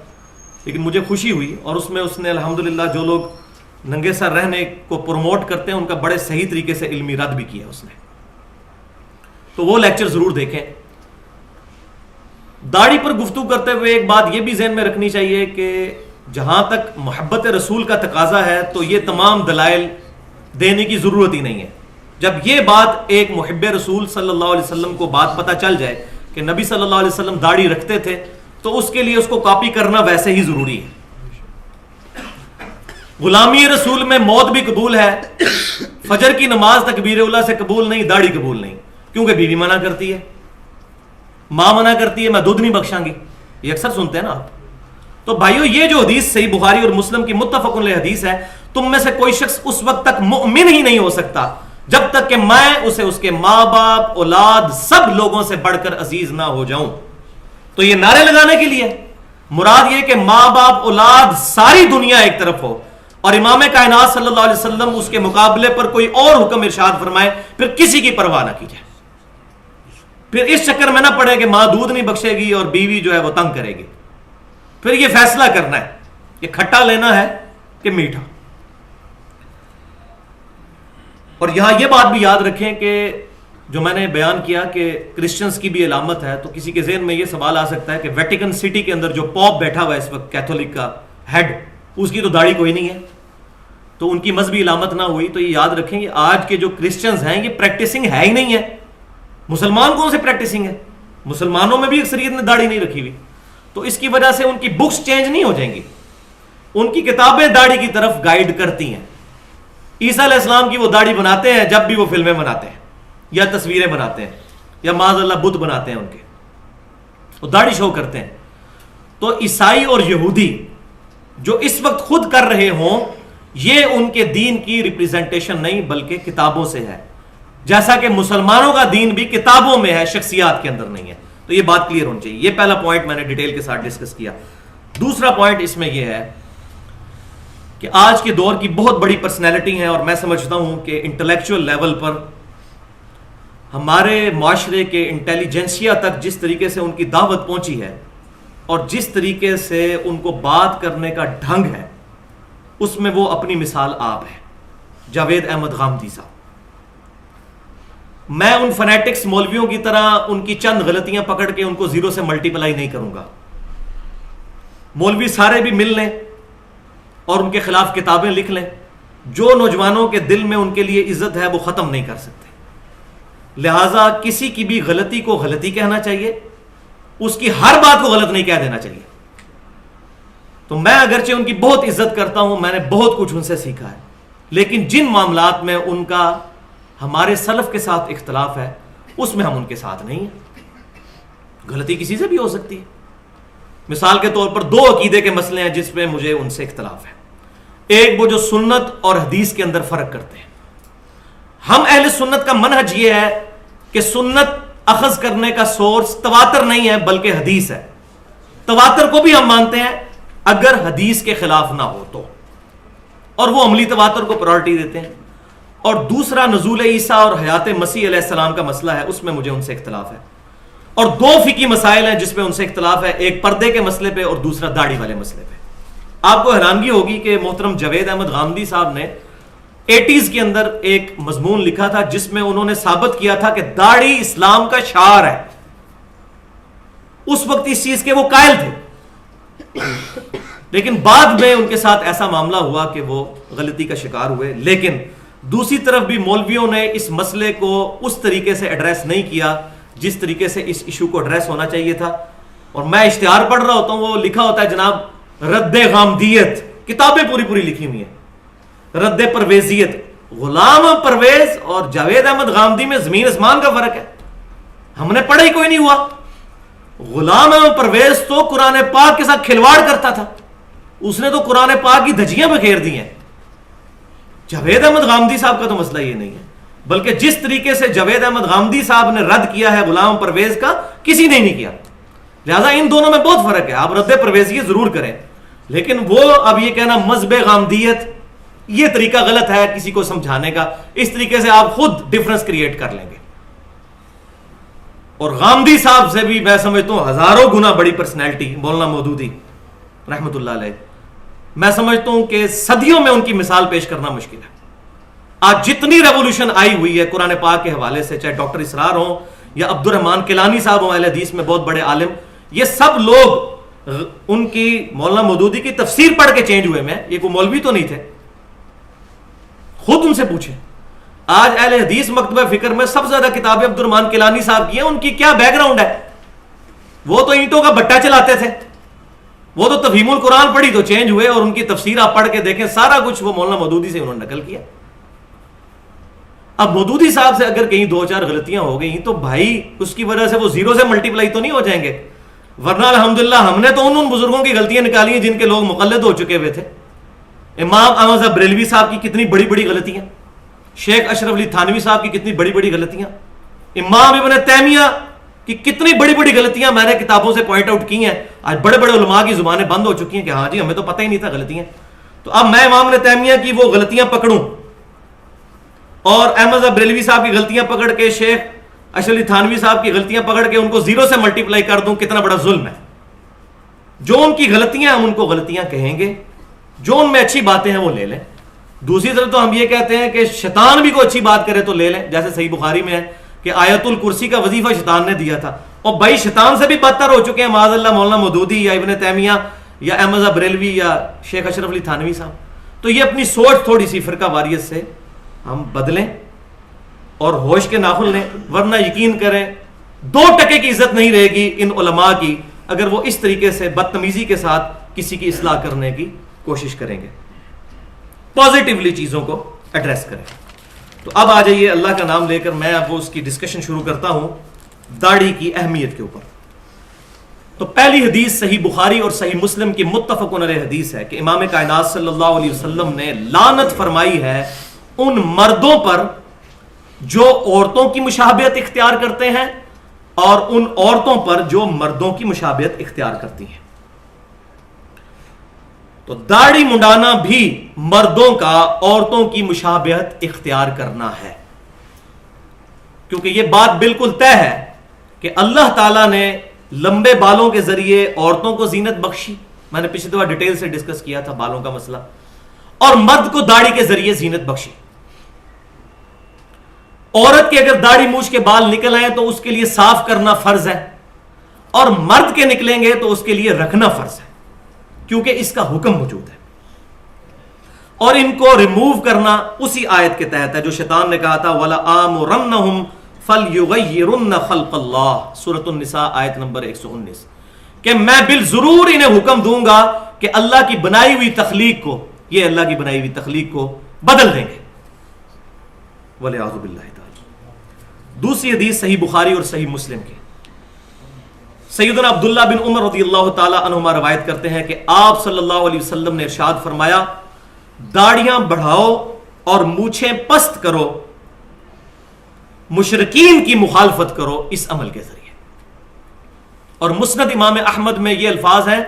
لیکن مجھے خوشی ہوئی. اور اس میں اس نے الحمدللہ جو لوگ ننگے سر رہنے کو پروموٹ کرتے ہیں ان کا بڑے صحیح طریقے سے علمی رد بھی کیا اس نے. تو وہ لیکچر ضرور دیکھیں. داڑھی پر گفتگو کرتے ہوئے ایک بات یہ بھی ذہن میں رکھنی چاہیے کہ جہاں تک محبت رسول کا تقاضا ہے تو یہ تمام دلائل دینے کی ضرورت ہی نہیں ہے. جب یہ بات ایک محب رسول صلی اللہ علیہ وسلم کو بات پتہ چل جائے کہ نبی صلی اللہ علیہ وسلم داڑھی رکھتے تھے تو اس کے لیے اس کو کاپی کرنا ویسے ہی ضروری ہے. غلامی رسول میں موت بھی قبول ہے, فجر کی نماز تکبیر اولیٰ سے قبول نہیں, داڑھی قبول نہیں, کیونکہ بیوی منع کرتی ہے, ماں منع کرتی ہے, میں دودھ نہیں بخشاں گی, یہ اکثر سنتے ہیں نا آپ. تو بھائیو یہ جو حدیث صحیح بخاری اور مسلم کی متفق علیہ حدیث ہے, تم میں سے کوئی شخص اس وقت تک مؤمن ہی نہیں ہو سکتا جب تک کہ میں اسے اس کے ماں باپ اولاد سب لوگوں سے بڑھ کر عزیز نہ ہو جاؤں. تو یہ نعرے لگانے کے لیے مراد یہ کہ ماں باپ اولاد ساری دنیا ایک طرف ہو اور امام کائنات صلی اللہ علیہ وسلم اس کے مقابلے پر کوئی اور حکم ارشاد فرمائے, پھر کسی کی پرواہ نہ کی جائے. پھر اس چکر میں نہ پڑے کہ ماں دودھ نہیں بخشے گی اور بیوی جو ہے وہ تنگ کرے گی. پھر یہ فیصلہ کرنا ہے کہ کھٹا لینا ہے کہ میٹھا. اور یہاں یہ بات بھی یاد رکھیں کہ جو میں نے بیان کیا کہ کرسچنز کی بھی علامت ہے, تو کسی کے ذہن میں یہ سوال آ سکتا ہے کہ ویٹیکن سٹی کے اندر جو پوپ بیٹھا ہوا ہے اس وقت کیتھولک کا ہیڈ, اس کی تو داڑھی کوئی نہیں ہے, تو ان کی مذہبی علامت نہ ہوئی. تو یہ یاد رکھیں کہ آج کے جو کرسچنز ہیں یہ پریکٹسنگ ہے ہی نہیں ہے. مسلمان کون سے پریکٹسنگ ہے؟ مسلمانوں میں بھی اکثریت نے داڑھی نہیں رکھی ہوئی. تو اس کی وجہ سے ان کی بکس چینج نہیں ہو جائیں گی, ان کی کتابیں داڑھی کی طرف گائیڈ کرتی ہیں. عیسیٰ علیہ السلام کی وہ داڑھی بناتے ہیں جب بھی وہ فلمیں بناتے ہیں یا تصویریں بناتے ہیں یا معاذ اللہ بت بناتے ہیں, ان کے وہ داڑھی شو کرتے ہیں. تو عیسائی اور یہودی جو اس وقت خود کر رہے ہوں یہ ان کے دین کی ریپریزنٹیشن نہیں بلکہ کتابوں سے ہے, جیسا کہ مسلمانوں کا دین بھی کتابوں میں ہے, شخصیات کے اندر نہیں ہے. تو یہ بات کلیئر ہونی چاہیے. یہ پہلا پوائنٹ میں نے ڈیٹیل کے ساتھ ڈسکس کیا. دوسرا پوائنٹ اس میں یہ ہے کہ آج کے دور کی بہت بڑی پرسنالٹی ہیں اور میں سمجھتا ہوں کہ انٹلیکچوئل لیول پر ہمارے معاشرے کے انٹیلیجنسیا تک جس طریقے سے ان کی دعوت پہنچی ہے اور جس طریقے سے ان کو بات کرنے کا ڈھنگ ہے, اس میں وہ اپنی مثال آپ ہے, جاوید احمد غامدی صاحب. میں ان فنیٹکس مولویوں کی طرح ان کی چند غلطیاں پکڑ کے ان کو زیرو سے ملٹیپلائی نہیں کروں گا. مولوی سارے بھی مل لیں اور ان کے خلاف کتابیں لکھ لیں, جو نوجوانوں کے دل میں ان کے لیے عزت ہے وہ ختم نہیں کر سکتے. لہٰذا کسی کی بھی غلطی کو غلطی کہنا چاہیے, اس کی ہر بات کو غلط نہیں کہہ دینا چاہیے. تو میں اگرچہ ان کی بہت عزت کرتا ہوں, میں نے بہت کچھ ان سے سیکھا ہے, لیکن جن معاملات میں ان کا ہمارے سلف کے ساتھ اختلاف ہے اس میں ہم ان کے ساتھ نہیں ہیں. غلطی کسی سے بھی ہو سکتی ہے. مثال کے طور پر 2 عقیدے کے مسئلے ہیں جس میں مجھے ان سے اختلاف ہے. ایک وہ جو سنت اور حدیث کے اندر فرق کرتے ہیں. ہم اہل سنت کا منہج یہ ہے کہ سنت اخذ کرنے کا سورس تواتر نہیں ہے بلکہ حدیث ہے. تواتر کو بھی ہم مانتے ہیں اگر حدیث کے خلاف نہ ہو تو, اور وہ عملی تواتر کو پرائورٹی دیتے ہیں. اور دوسرا نزول عیسیٰ اور حیات مسیح علیہ السلام کا مسئلہ ہے, اس میں مجھے ان سے اختلاف ہے. اور 2 فقہی مسائل ہیں جس میں ان سے اختلاف ہے, ایک پردے کے مسئلے پہ اور دوسرا داڑھی والے مسئلے پہ. آپ کو حیرانگی ہوگی کہ محترم جاوید احمد غامدی صاحب نے 80s کے اندر ایک مضمون لکھا تھا جس میں انہوں نے ثابت کیا تھا کہ داڑھی اسلام کا شعار ہے. اس وقت اس چیز کے وہ قائل تھے, لیکن بعد میں ان کے ساتھ ایسا معاملہ ہوا کہ وہ غلطی کا شکار ہوئے. لیکن دوسری طرف بھی مولویوں نے اس مسئلے کو اس طریقے سے ایڈریس نہیں کیا جس طریقے سے اس ایشو کو ایڈریس ہونا چاہیے تھا. اور میں اشتہار پڑھ رہا ہوتا ہوں, وہ لکھا ہوتا ہے جناب رد غامدیت, کتابیں پوری پوری لکھی ہوئی ہیں, رد پرویزیت. غلام پرویز اور جاوید احمد غامدی میں زمین آسمان کا فرق ہے. ہم نے پڑھا ہی کوئی نہیں ہوا. غلام احمد پرویز تو قرآن پاک کے ساتھ کھلواڑ کرتا تھا, اس نے تو قرآن پاک کی دھجیاں بکھیر دی ہیں. جاوید احمد غامدی صاحب کا تو مسئلہ یہ نہیں ہے, بلکہ جس طریقے سے جاوید احمد غامدی صاحب نے رد کیا ہے غلام پرویز کا, کسی نے نہیں کیا. لہذا ان دونوں میں بہت فرق ہے. آپ رد پرویزیت ضرور کریں, لیکن وہ اب یہ کہنا مذہب غامدیت یہ طریقہ غلط ہے کسی کو سمجھانے کا. اس طریقے سے آپ خود ڈفرنس کریٹ کر لیں گے. اور غامدی صاحب سے بھی میں سمجھتا ہوں ہزاروں گنا بڑی پرسنالٹی مولانا مودودی رحمت اللہ علیہ. میں سمجھتا ہوں کہ صدیوں میں ان کی مثال پیش کرنا مشکل ہے. آج جتنی ریولوشن آئی ہوئی ہے قرآن پاک کے حوالے سے, چاہے ڈاکٹر اسرار ہوں یا عبد الرحمن کیلانی صاحب ہوں اہل حدیث میں بہت بڑے عالم, یہ سب لوگ ان کی مولانا مودودی کی تفسیر پڑھ کے چینج ہوئے. میں یہ کوئی مولوی تو نہیں تھے, خود ان سے پوچھیں. آج اہل حدیث مکتبہ فکر میں سب سے زیادہ کتابیں عبد الرحمن کیلانی صاحب کی ہیں. ان کی کیا بیک گراؤنڈ ہے؟ وہ تو اینٹوں کا بٹا چلاتے تھے, وہ تو تفہیم القرآن پڑھی تو چینج ہوئے, اور ان کی تفسیر آپ پڑھ کے دیکھیں سارا کچھ وہ مولانا مودودی سے انہوں نے نقل کیا. اب مودودی صاحب سے اگر کہیں 2-4 غلطیاں ہو گئی تو بھائی اس کی وجہ سے وہ 0 سے ملٹیپلائی تو نہیں ہو جائیں گے. ورنہ الحمدللہ ہم نے تو ان بزرگوں کی غلطیاں نکالی ہیں جن کے لوگ مقلد ہو چکے ہوئے تھے. امام احمد بریلوی صاحب کی کتنی بڑی بڑی غلطیاں, شیخ اشرف علی تھانوی صاحب کی کتنی بڑی بڑی غلطیاں, امام ابن تیمیہ کی کتنی بڑی بڑی غلطیاں میں نے کتابوں سے پوائنٹ آؤٹ کی ہیں. آج بڑے بڑے علماء کی زبانیں بند ہو چکی ہیں کہ ہاں جی ہمیں تو پتہ ہی نہیں تھا غلطیاں. تو اب میں امام ابن تیمیہ کی وہ غلطیاں پکڑوں اور احمد بریلوی صاحب کی غلطیاں پکڑ کے شیخ اشرف علی تھانوی صاحب کی غلطیاں پکڑ کے ان کو 0 سے ملٹیپلائی کر دوں, کتنا بڑا ظلم ہے. جو ان کی غلطیاں ہم ان کو غلطیاں کہیں گے, جو ان میں اچھی باتیں ہیں وہ لے لیں. دوسری طرف تو ہم یہ کہتے ہیں کہ شیطان بھی کوئی اچھی بات کرے تو لے لیں, جیسے صحیح بخاری میں ہے کہ آیت الکرسی کا وظیفہ شیطان نے دیا تھا. اور بھائی شیطان سے بھی بدتر ہو چکے ہیں معاذ اللہ مولانا مودودی یا ابن تیمیہ یا احمد بریلوی یا شیخ اشرف علی تھانوی صاحب. تو یہ اپنی سوچ تھوڑی سی فرقہ واریت سے ہم بدلیں اور ہوش کے ناخن لیں, ورنہ یقین کریں 2% کی عزت نہیں رہے گی ان علماء کی اگر وہ اس طریقے سے بدتمیزی کے ساتھ کسی کی اصلاح کرنے کی کوشش کریں گے. پازیٹیولی چیزوں کو ایڈریس کریں. تو اب آ جائیے اللہ کا نام لے کر میں اب اس کی ڈسکشن شروع کرتا ہوں داڑھی کی اہمیت کے اوپر. تو پہلی حدیث صحیح بخاری اور صحیح مسلم کی متفق علیہ حدیث ہے کہ امام کائنات صلی اللہ علیہ وسلم نے لعنت فرمائی ہے ان مردوں پر جو عورتوں کی مشابہت اختیار کرتے ہیں اور ان عورتوں پر جو مردوں کی مشابہت اختیار کرتی ہیں. تو داڑھی منڈانا بھی مردوں کا عورتوں کی مشابہت اختیار کرنا ہے, کیونکہ یہ بات بالکل طے ہے کہ اللہ تعالیٰ نے لمبے بالوں کے ذریعے عورتوں کو زینت بخشی. میں نے پچھلی دفعہ ڈیٹیل سے ڈسکس کیا تھا بالوں کا مسئلہ. اور مرد کو داڑھی کے ذریعے زینت بخشی. عورت کے اگر داڑھی مونچھ کے بال نکل آئے تو اس کے لیے صاف کرنا فرض ہے, اور مرد کے نکلیں گے تو اس کے لیے رکھنا فرض ہے, کیونکہ اس کا حکم موجود ہے. اور ان کو ریموو کرنا اسی آیت کے تحت ہے جو شیطان نے کہا تھا وَلَآمُرَنَّهُمْ فَلْيُغَيِّرُنَّ خَلْقَ اللَّهِ سورۃ النساء آیت نمبر 119, کہ میں بالضرور انہیں حکم دوں گا کہ اللہ کی بنائی ہوئی تخلیق کو, یہ اللہ کی بنائی ہوئی تخلیق کو بدل دیں گے. وَلِعَاذُ بِاللَّهِ تعالی. دوسری حدیث صحیح بخاری اور صحیح مسلم کی, سیدنا عبداللہ بن عمر رضی اللہ تعالی عنہما روایت کرتے ہیں کہ آپ صلی اللہ علیہ وسلم نے ارشاد فرمایا داڑیاں بڑھاؤ اور مونچھیں پست کرو, مشرکین کی مخالفت کرو اس عمل کے ذریعے. اور مسند امام احمد میں یہ الفاظ ہیں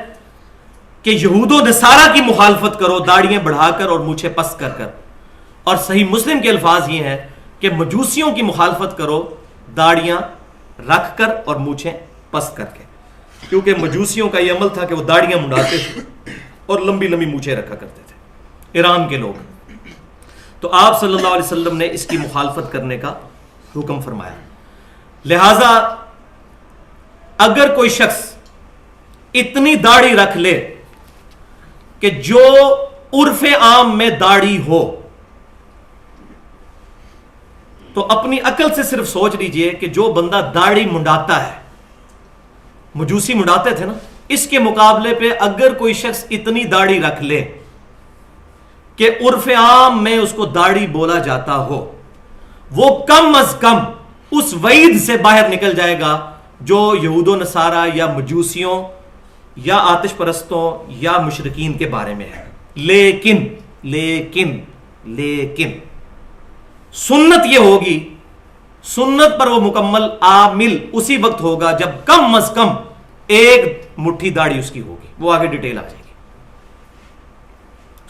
کہ یہود و نصارہ کی مخالفت کرو داڑیاں بڑھا کر اور مونچھیں پست کر کر. اور صحیح مسلم کے الفاظ یہ ہیں کہ مجوسیوں کی مخالفت کرو داڑیاں رکھ کر اور مونچھیں پست کر کے, کیونکہ مجوسیوں کا یہ عمل تھا کہ وہ داڑیاں منڈاتے تھے اور لمبی لمبی مونچھیں رکھا کرتے تھے, ایران کے لوگ. تو آپ صلی اللہ علیہ وسلم نے اس کی مخالفت کرنے کا حکم فرمایا. لہذا اگر کوئی شخص اتنی داڑھی رکھ لے کہ جو عرف عام میں داڑھی ہو, تو اپنی عقل سے صرف سوچ لیجئے کہ جو بندہ داڑھی منڈاتا ہے, مجوسی منڈاتے تھے نا, اس کے مقابلے پہ اگر کوئی شخص اتنی داڑھی رکھ لے کہ عرف عام میں اس کو داڑھی بولا جاتا ہو, وہ کم از کم اس وعید سے باہر نکل جائے گا جو یہود و نصارہ یا مجوسیوں یا آتش پرستوں یا مشرکین کے بارے میں ہے. لیکن لیکن لیکن سنت یہ ہوگی, سنت پر وہ مکمل عامل اسی وقت ہوگا جب کم از کم ایک مٹھی داڑھی اس کی ہوگی. وہ آگے ڈیٹیل آ جائے گی.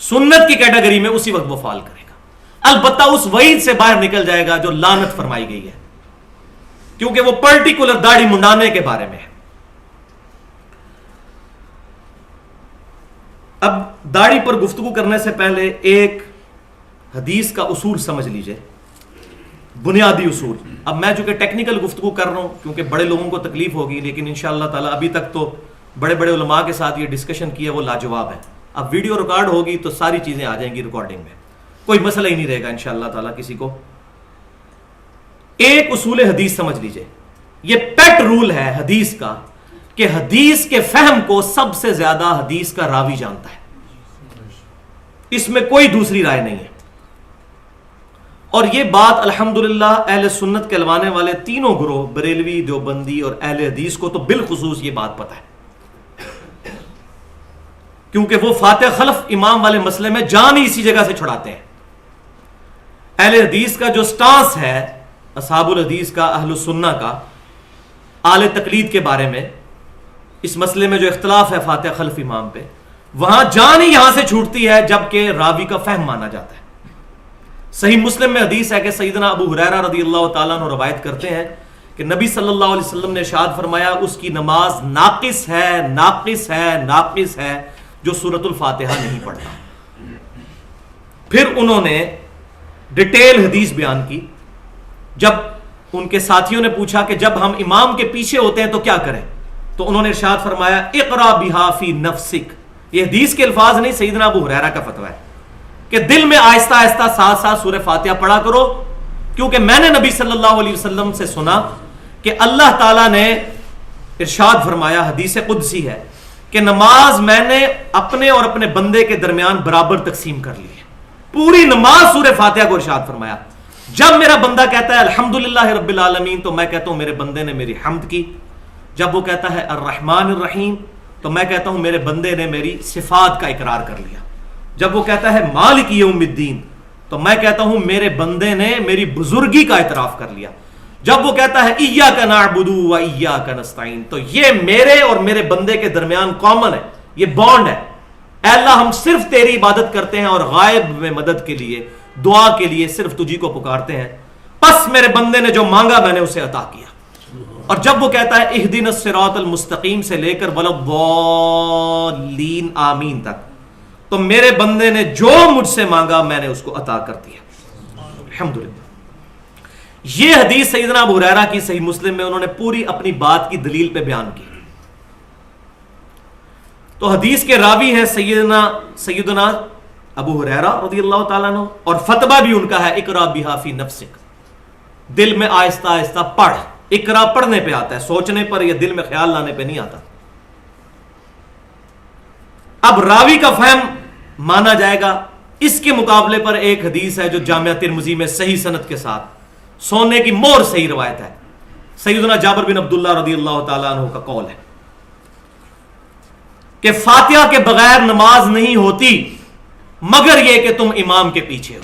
سنت کی کیٹیگری میں اسی وقت وہ فال کرے گا، البتہ اس وعید سے باہر نکل جائے گا جو لعنت فرمائی گئی ہے، کیونکہ وہ پرٹیکولر داڑھی منڈانے کے بارے میں ہے۔ اب داڑھی پر گفتگو کرنے سے پہلے ایک حدیث کا اصول سمجھ لیجئے، بنیادی اصول۔ اب میں چونکہ ٹیکنیکل گفتگو کر رہا ہوں کیونکہ بڑے لوگوں کو تکلیف ہوگی، لیکن انشاءاللہ تعالی ابھی تک تو بڑے بڑے علماء کے ساتھ یہ ڈسکشن کی ہے وہ لاجواب ہے۔ اب ویڈیو ریکارڈ ہوگی تو ساری چیزیں آ جائیں گی ریکارڈنگ میں، کوئی مسئلہ ہی نہیں رہے گا انشاءاللہ تعالی کسی کو۔ ایک اصول حدیث سمجھ لیجئے، یہ پیٹ رول ہے حدیث کا کہ حدیث کے فہم کو سب سے زیادہ حدیث کا راوی جانتا ہے، اس میں کوئی دوسری رائے نہیں ہے۔ اور یہ بات الحمدللہ اہل سنت کہلوانے والے تینوں گروہ، بریلوی، دیوبندی اور اہل حدیث کو تو بالخصوص یہ بات پتہ ہے، کیونکہ وہ فاتح خلف امام والے مسئلے میں جان ہی اسی جگہ سے چھڑاتے ہیں۔ اہل حدیث کا جو سٹانس ہے، اصحاب الحدیث کا، اہل السنہ کا، اہل تقلید کے بارے میں، اس مسئلے میں جو اختلاف ہے فاتح خلف امام پہ، وہاں جان ہی یہاں سے چھوٹتی ہے جبکہ راوی کا فہم مانا جاتا ہے۔ صحیح مسلم میں حدیث ہے کہ سیدنا ابو ہریرہ رضی اللہ تعالیٰ عنہ روایت کرتے ہیں کہ نبی صلی اللہ علیہ وسلم نے ارشاد فرمایا اس کی نماز ناقص ہے، ناقص ہے، ناقص ہے جو سورۃ الفاتحہ نہیں پڑھتا۔ پھر انہوں نے ڈیٹیل حدیث بیان کی۔ جب ان کے ساتھیوں نے پوچھا کہ جب ہم امام کے پیچھے ہوتے ہیں تو کیا کریں، تو انہوں نے ارشاد فرمایا اقرا بہا فی نفسک۔ یہ حدیث کے الفاظ نہیں، سیدنا ابو ہریرہ کا فتویٰ ہے کہ دل میں آہستہ آہستہ ساتھ ساتھ سورہ فاتحہ پڑھا کرو، کیونکہ میں نے نبی صلی اللہ علیہ وسلم سے سنا کہ اللہ تعالیٰ نے ارشاد فرمایا، حدیث قدسی ہے کہ نماز میں نے اپنے اور اپنے بندے کے درمیان برابر تقسیم کر لی ہے۔ پوری نماز سورہ فاتحہ کو ارشاد فرمایا۔ جب میرا بندہ کہتا ہے الحمدللہ رب العالمین تو میں کہتا ہوں میرے بندے نے میری حمد کی۔ جب وہ کہتا ہے الرحمن الرحیم تو میں کہتا ہوں میرے بندے نے میری صفات کا اقرار کر لیا۔ جب وہ کہتا ہے مالک یوم الدین تو میں کہتا ہوں میرے بندے نے میری بزرگی کا اعتراف کر لیا۔ جب وہ کہتا ہے ایاک نعبد و ایاک نستعین تو یہ میرے اور میرے بندے کے درمیان کامن ہے، یہ بانڈ ہے۔ اے اللہ ہم صرف تیری عبادت کرتے ہیں اور غائب میں مدد کے لیے، دعا کے لیے صرف تجھی کو پکارتے ہیں، پس میرے بندے نے جو مانگا میں نے اسے عطا کیا۔ اور جب وہ کہتا ہے اہدنا الصراط المستقیم سے لے کر ولضالین آمین تک تو میرے بندے نے جو مجھ سے مانگا میں نے اس کو عطا کر دیا۔ الحمدللہ۔ یہ حدیث سیدنا ابو ہریرہ کی صحیح مسلم میں انہوں نے پوری اپنی بات کی دلیل پہ بیان کی۔ تو حدیث کے راوی ہیں سیدنا ابو ہریرہ رضی اللہ تعالیٰ عنہ، اور فتویٰ بھی ان کا ہے اقرا بہا فی نفسک، دل میں آہستہ آہستہ پڑھ۔ اقرا پڑھنے پہ آتا ہے، سوچنے پر یا دل میں خیال لانے پہ نہیں آتا۔ اب راوی کا فہم مانا جائے گا۔ اس کے مقابلے پر ایک حدیث ہے جو جامعہ ترمذی میں صحیح سند کے ساتھ سونے کی مہر صحیح روایت ہے، سیدنا جابر بن عبداللہ رضی اللہ تعالیٰ عنہ کا قول ہے کہ فاتحہ کے بغیر نماز نہیں ہوتی مگر یہ کہ تم امام کے پیچھے ہو،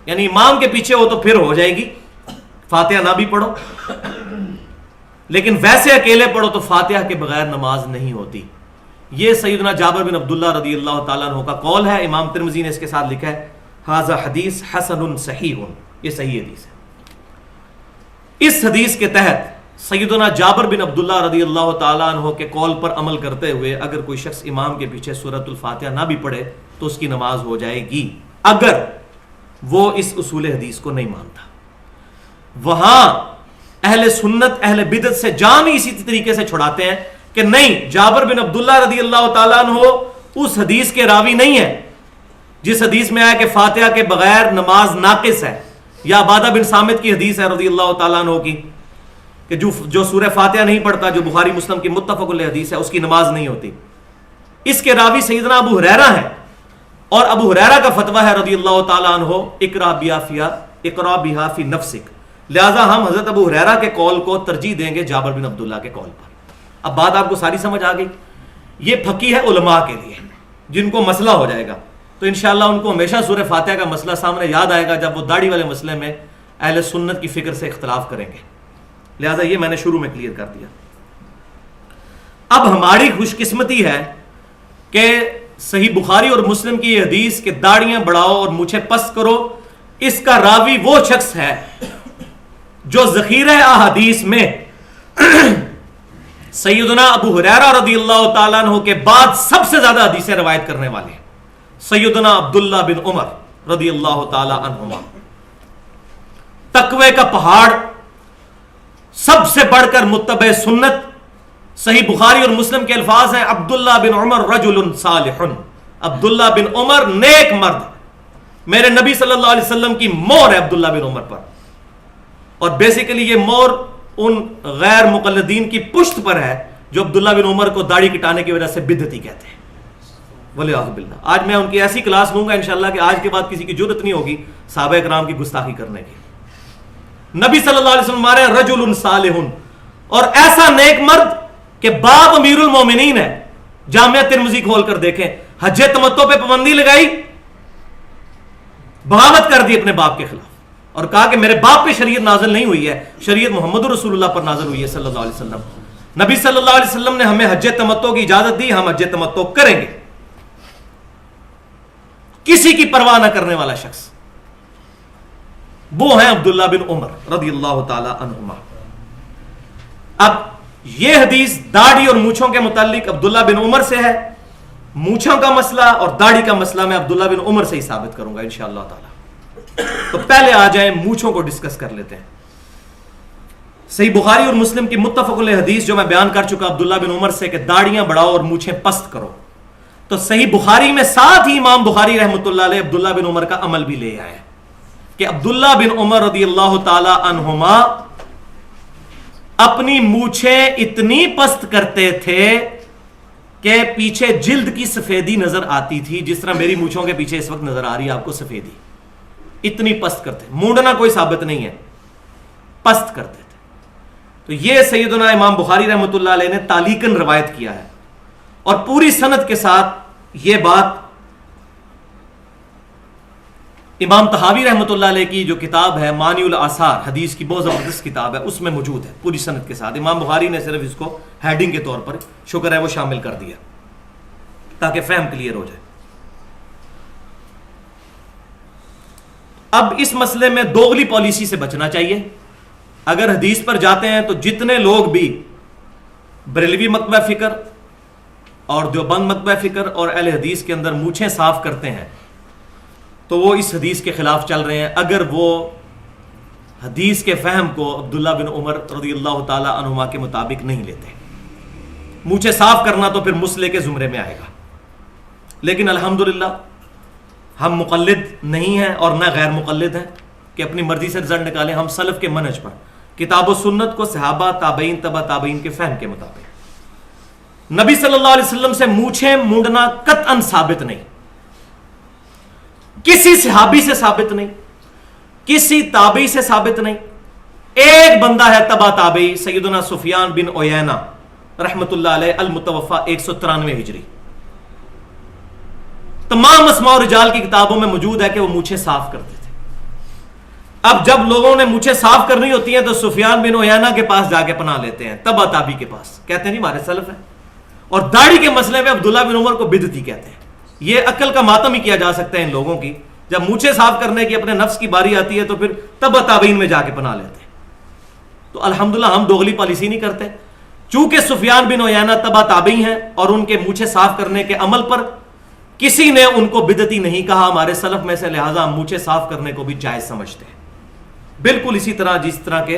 یعنی امام کے پیچھے ہو تو پھر ہو جائے گی، فاتحہ نہ بھی پڑھو، لیکن ویسے اکیلے پڑھو تو فاتحہ کے بغیر نماز نہیں ہوتی۔ یہ سیدنا جابر بن عبداللہ رضی اللہ تعالیٰ عنہ کا قول ہے۔ امام ترمذی نے اس کے ساتھ لکھا ہے ھذا حدیث حسن صحیح، یہ صحیح حدیث ہے۔ اس حدیث کے تحت سیدنا جابر بن عبداللہ رضی اللہ تعالیٰ عنہ کے قول پر عمل کرتے ہوئے اگر کوئی شخص امام کے پیچھے سورۃ الفاتحہ نہ بھی پڑھے تو اس کی نماز ہو جائے گی، اگر وہ اس اصول حدیث کو نہیں مانتا۔ وہاں اہل سنت اہل بدعت سے جان اسی طریقے سے چھڑاتے ہیں کہ نہیں، جابر بن عبداللہ رضی اللہ تعالیٰ عنہ اس حدیث کے راوی نہیں ہے جس حدیث میں آیا کہ فاتحہ کے بغیر نماز ناقص ہے، یا عبادہ بن صامت کی حدیث ہے رضی اللہ تعالیٰ عنہ کی کہ جو سورہ فاتحہ نہیں پڑھتا، جو بخاری مسلم کی متفق علیہ حدیث ہے، اس کی نماز نہیں ہوتی۔ اس کے راوی سیدنا ابو ہریرہ ہیں، اور ابو ہریرہ کا فتویٰ ہے رضی اللہ تعالیٰ عنہ اقرا بہا فی نفسک، لہذا ہم حضرت ابو ہریرہ کے قول کو ترجیح دیں گے جابر بن عبداللہ کے قول پر۔ اب بات آپ کو ساری سمجھ آ گئی؟ یہ پھکی ہے علماء کے لیے جن کو مسئلہ ہو جائے گا، تو انشاءاللہ ان کو ہمیشہ سورہ فاتحہ کا مسئلہ سامنے یاد آئے گا جب وہ داڑھی والے مسئلے میں اہل سنت کی فکر سے اختلاف کریں گے، لہذا یہ میں نے شروع میں کلیئر کر دیا۔ اب ہماری خوش قسمتی ہے کہ صحیح بخاری اور مسلم کی یہ حدیث کہ داڑیاں بڑھاؤ اور مونچھیں پست کرو، اس کا راوی وہ شخص ہے جو ذخیرہ احادیث میں سیدنا ابو ہریرہ رضی اللہ تعالیٰ عنہ کے بعد سب سے زیادہ حدیثیں روایت کرنے والے ہیں، سیدنا عبداللہ بن عمر رضی اللہ تعالیٰ عنہما۔ تقوی کا پہاڑ، سب سے بڑھ کر متبع سنت۔ صحیح بخاری اور مسلم کے الفاظ ہیں عبداللہ بن عمر رجل صالح، عبداللہ بن عمر نیک مرد، میرے نبی صلی اللہ علیہ وسلم کی مہر ہے عبداللہ بن عمر پر۔ اور بیسیکلی یہ مہر ان غیر مقلدین کی پشت پر ہے جو عبداللہ بن عمر کو داڑھی کٹانے کی وجہ سے بدعتی کہتے ہیں، والعیاذ باللہ۔ آج میں ان کی ایسی کلاس لوں گا انشاءاللہ کہ آج کے بعد کسی کی جرأت نہیں ہوگی صحابہ کرام کی گستاخی کرنے کی۔ نبی صلی اللہ علیہ وسلم ہمارے رجل صالح، اور ایسا نیک مرد کہ باپ امیر المومنین ہے۔ جامعہ ترمذی کھول کر دیکھیں، حج تمتع پہ پابندی لگائی، بغاوت کر دی اپنے باپ کے خلاف، اور کہا کہ میرے باپ پہ شریعت نازل نہیں ہوئی ہے، شریعت محمد رسول اللہ پر نازل ہوئی ہے صلی اللہ علیہ وسلم۔ نبی صلی اللہ علیہ وسلم نے ہمیں حج تمتع کی اجازت دی، ہم حج تمتع کریں گے۔ کسی کی پرواہ نہ کرنے والا شخص وہ ہیں عبداللہ بن عمر رضی اللہ تعالی عنہما۔ اب یہ حدیث داڑھی اور مونچھوں کے متعلق عبداللہ بن عمر سے ہے، مونچھوں کا مسئلہ اور داڑھی کا مسئلہ میں عبداللہ بن عمر سے ہی ثابت کروں گا انشاءاللہ تعالی۔ تو پہلے آ جائیں مونچھوں کو ڈسکس کر لیتے ہیں۔ صحیح بخاری اور مسلم کی متفق علیہ حدیث جو میں بیان کر چکا عبداللہ بن عمر سے کہ داڑیاں بڑھاؤ اور مونچھیں پست کرو، تو صحیح بخاری میں ساتھ ہی امام بخاری رحمۃ اللہ علیہ عبداللہ بن عمر کا عمل بھی لے آئے کہ عبداللہ بن عمر رضی اللہ تعالی عنہما اپنی مونچھیں اتنی پست کرتے تھے کہ پیچھے جلد کی سفیدی نظر آتی تھی، جس طرح میری مونچھوں کے پیچھے اس وقت نظر آ رہی ہے آپ کو سفیدی، اتنی پست کرتے۔ مونڈنا کوئی ثابت نہیں ہے، پست کرتے تھے۔ تو یہ سیدنا امام بخاری رحمۃ اللہ علیہ نے تعلیقاً روایت کیا ہے، اور پوری سند کے ساتھ یہ بات امام طحاوی رحمۃ اللہ علیہ کی جو کتاب ہے مانی الآثار، حدیث کی بہت زبردست کتاب ہے، اس میں موجود ہے پوری سند کے ساتھ۔ امام بخاری نے صرف اس کو ہیڈنگ کے طور پر شکر ہے وہ شامل کر دیا تاکہ فہم کلیئر ہو جائے۔ اب اس مسئلے میں دوغلی پالیسی سے بچنا چاہیے۔ اگر حدیث پر جاتے ہیں تو جتنے لوگ بھی بریلوی مکتبہ فکر اور دیوبند مکتبہ فکر اور اہل حدیث کے اندر مونچھیں صاف کرتے ہیں تو وہ اس حدیث کے خلاف چل رہے ہیں، اگر وہ حدیث کے فہم کو عبداللہ بن عمر رضی اللہ تعالی عنہما کے مطابق نہیں لیتے۔ مونچھیں صاف کرنا تو پھر مسئلے کے زمرے میں آئے گا، لیکن الحمدللہ ہم مقلد نہیں ہیں اور نہ غیر مقلد ہیں کہ اپنی مرضی سے رزلٹ نکالیں۔ ہم سلف کے منہج پر کتاب و سنت کو صحابہ تابعین تبع تابعین کے فہم کے مطابق، نبی صلی اللہ علیہ وسلم سے مونچھیں مونڈنا قطعاً ثابت نہیں، کسی صحابی سے ثابت نہیں، کسی تابعی سے ثابت نہیں۔ ایک بندہ ہے تبع تابعی سیدنا سفیان بن عیینہ رحمت اللہ علیہ المتوفى 193 ہجری، تمام اسماء و رجال کی کتابوں میں موجود ہے کہ وہ مونچھیں صاف کرتے تھے۔ اب جب لوگوں نے مونچھیں صاف کرنی ہوتی ہیں تو سفیان بن عیینہ کے پاس جا کے پناہ لیتے ہیں، تبع تابعی کے پاس، کہتے ہیں نہیں ہمارے سلف ہیں۔ اور داڑھی کے مسئلے میں عبداللہ بن عمر کو بدعتی کہتے ہیں۔ یہ عقل کا ماتم ہی کیا جا سکتا ہے ان لوگوں کی، جب مونچھیں صاف کرنے کی اپنے نفس کی باری آتی ہے تو پھر تبع تابعین میں جا کے پناہ لیتے ہیں۔ تو الحمدللہ ہم دوغلی پالیسی نہیں کرتے، چونکہ سفیان بن عیینہ تبع تابعی ہیں اور ان کے مونچھیں صاف کرنے کے عمل پر کسی نے ان کو بدعتی نہیں کہا ہمارے سلف میں سے، لہٰذا ہم مونچھیں صاف کرنے کو بھی جائز سمجھتے ہیں۔ بالکل اسی طرح جس طرح کے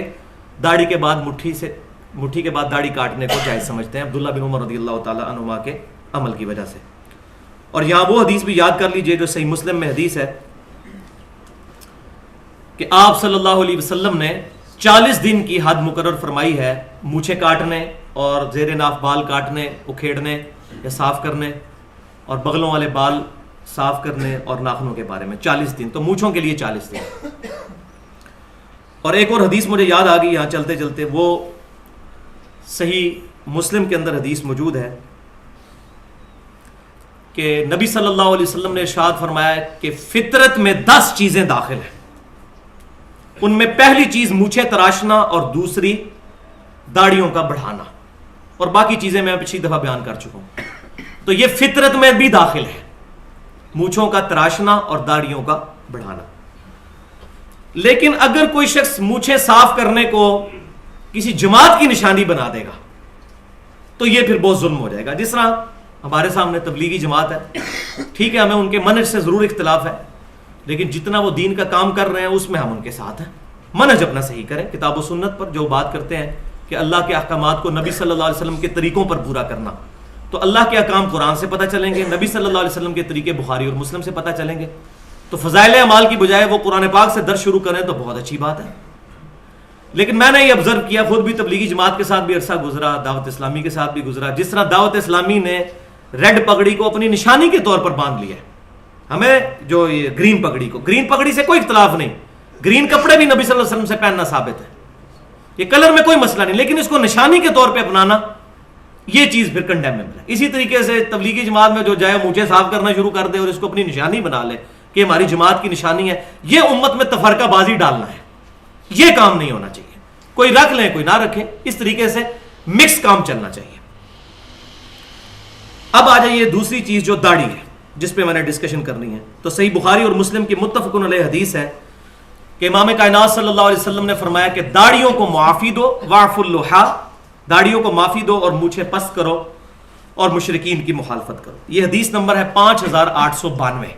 داڑھی کے بعد مٹھی کے بعد داڑھی کاٹنے کو جائز سمجھتے ہیں عبداللہ بن عمر رضی اللہ تعالی عنہما کے عمل کی وجہ سے۔ اور یہاں وہ حدیث بھی یاد کر لیجئے جو صحیح مسلم میں حدیث ہے کہ آپ صلی اللہ علیہ وسلم نے 40 دن کی حد مقرر فرمائی ہے مونچھیں کاٹنے اور زیر ناف بال کاٹنے، اکھیڑنے یا صاف کرنے، اور بغلوں والے بال صاف کرنے اور ناخنوں کے بارے میں 40 دن، تو مونچھوں کے لیے 40 دن۔ اور ایک اور حدیث مجھے یاد آ گئی یہاں چلتے چلتے، وہ صحیح مسلم کے اندر حدیث موجود ہے کہ نبی صلی اللہ علیہ وسلم نے ارشاد فرمایا کہ فطرت میں 10 چیزیں داخل ہیں، ان میں پہلی چیز مونچھیں تراشنا اور دوسری داڑھیوں کا بڑھانا، اور باقی چیزیں میں پچھلی دفعہ بیان کر چکا ہوں۔ تو یہ فطرت میں بھی داخل ہے، مونچھوں کا تراشنا اور داڑھیوں کا بڑھانا. لیکن اگر کوئی شخص مونچھیں صاف کرنے کو کسی جماعت کی نشانی بنا دے گا تو یہ پھر بہت ظلم ہو جائے گا. جس طرح ہمارے سامنے تبلیغی جماعت ہے، ٹھیک ہے ہمیں ان کے منہج سے ضرور اختلاف ہے، لیکن جتنا وہ دین کا کام کر رہے ہیں اس میں ہم ان کے ساتھ ہیں. منہج اپنا صحیح کریں، کتاب و سنت پر جو بات کرتے ہیں کہ اللہ کے احکامات کو نبی صلی اللہ علیہ وسلم کے طریقوں پر پورا کرنا، تو اللہ کے احکام قرآن سے پتہ چلیں گے، نبی صلی اللہ علیہ وسلم کے طریقے بخاری اور مسلم سے پتہ چلیں گے. تو فضائل اعمال کی بجائے وہ قرآن پاک سے درس شروع کریں تو بہت اچھی بات ہے. لیکن میں نے یہ آبزرو کیا، خود بھی تبلیغی جماعت کے ساتھ بھی عرصہ گزرا، دعوت اسلامی کے ساتھ بھی گزرا، جس طرح دعوت اسلامی نے ریڈ پگڑی کو اپنی نشانی کے طور پر باندھ لیا ہے. ہمیں جو یہ گرین پگڑی سے کوئی اختلاف نہیں، گرین کپڑے بھی نبی صلی اللہ علیہ وسلم سے پہننا ثابت ہے، یہ کلر میں کوئی مسئلہ نہیں، لیکن اس کو نشانی کے طور پہ اپنانا یہ چیز پھر کنڈیمیبل ہے. اسی طریقے سے تبلیغی جماعت میں جو جائے مونچھیں صاف کرنا شروع کر دے اور اس کو اپنی نشانی بنا لے کہ ہماری جماعت کی نشانی ہے، یہ امت میں تفرقہ بازی ڈالنا ہے. یہ کام نہیں ہونا چاہیے. کوئی رکھ لیں کوئی نہ رکھے، اس طریقے سے مکس کام چلنا چاہیے. اب آ جائیے دوسری چیز جو داڑھی ہے، جس پہ میں نے ڈسکشن کرنی ہے. تو صحیح بخاری اور مسلم کی متفق علیہ حدیث ہے کہ امام کائنات صلی اللہ علیہ وسلم نے فرمایا کہ داڑھیوں کو معافی دو، واعفوا اللحا، داڑھیوں کو معافی دو اور مونچھیں پست کرو اور مشرکین کی مخالفت کرو. یہ حدیث نمبر ہے 5892.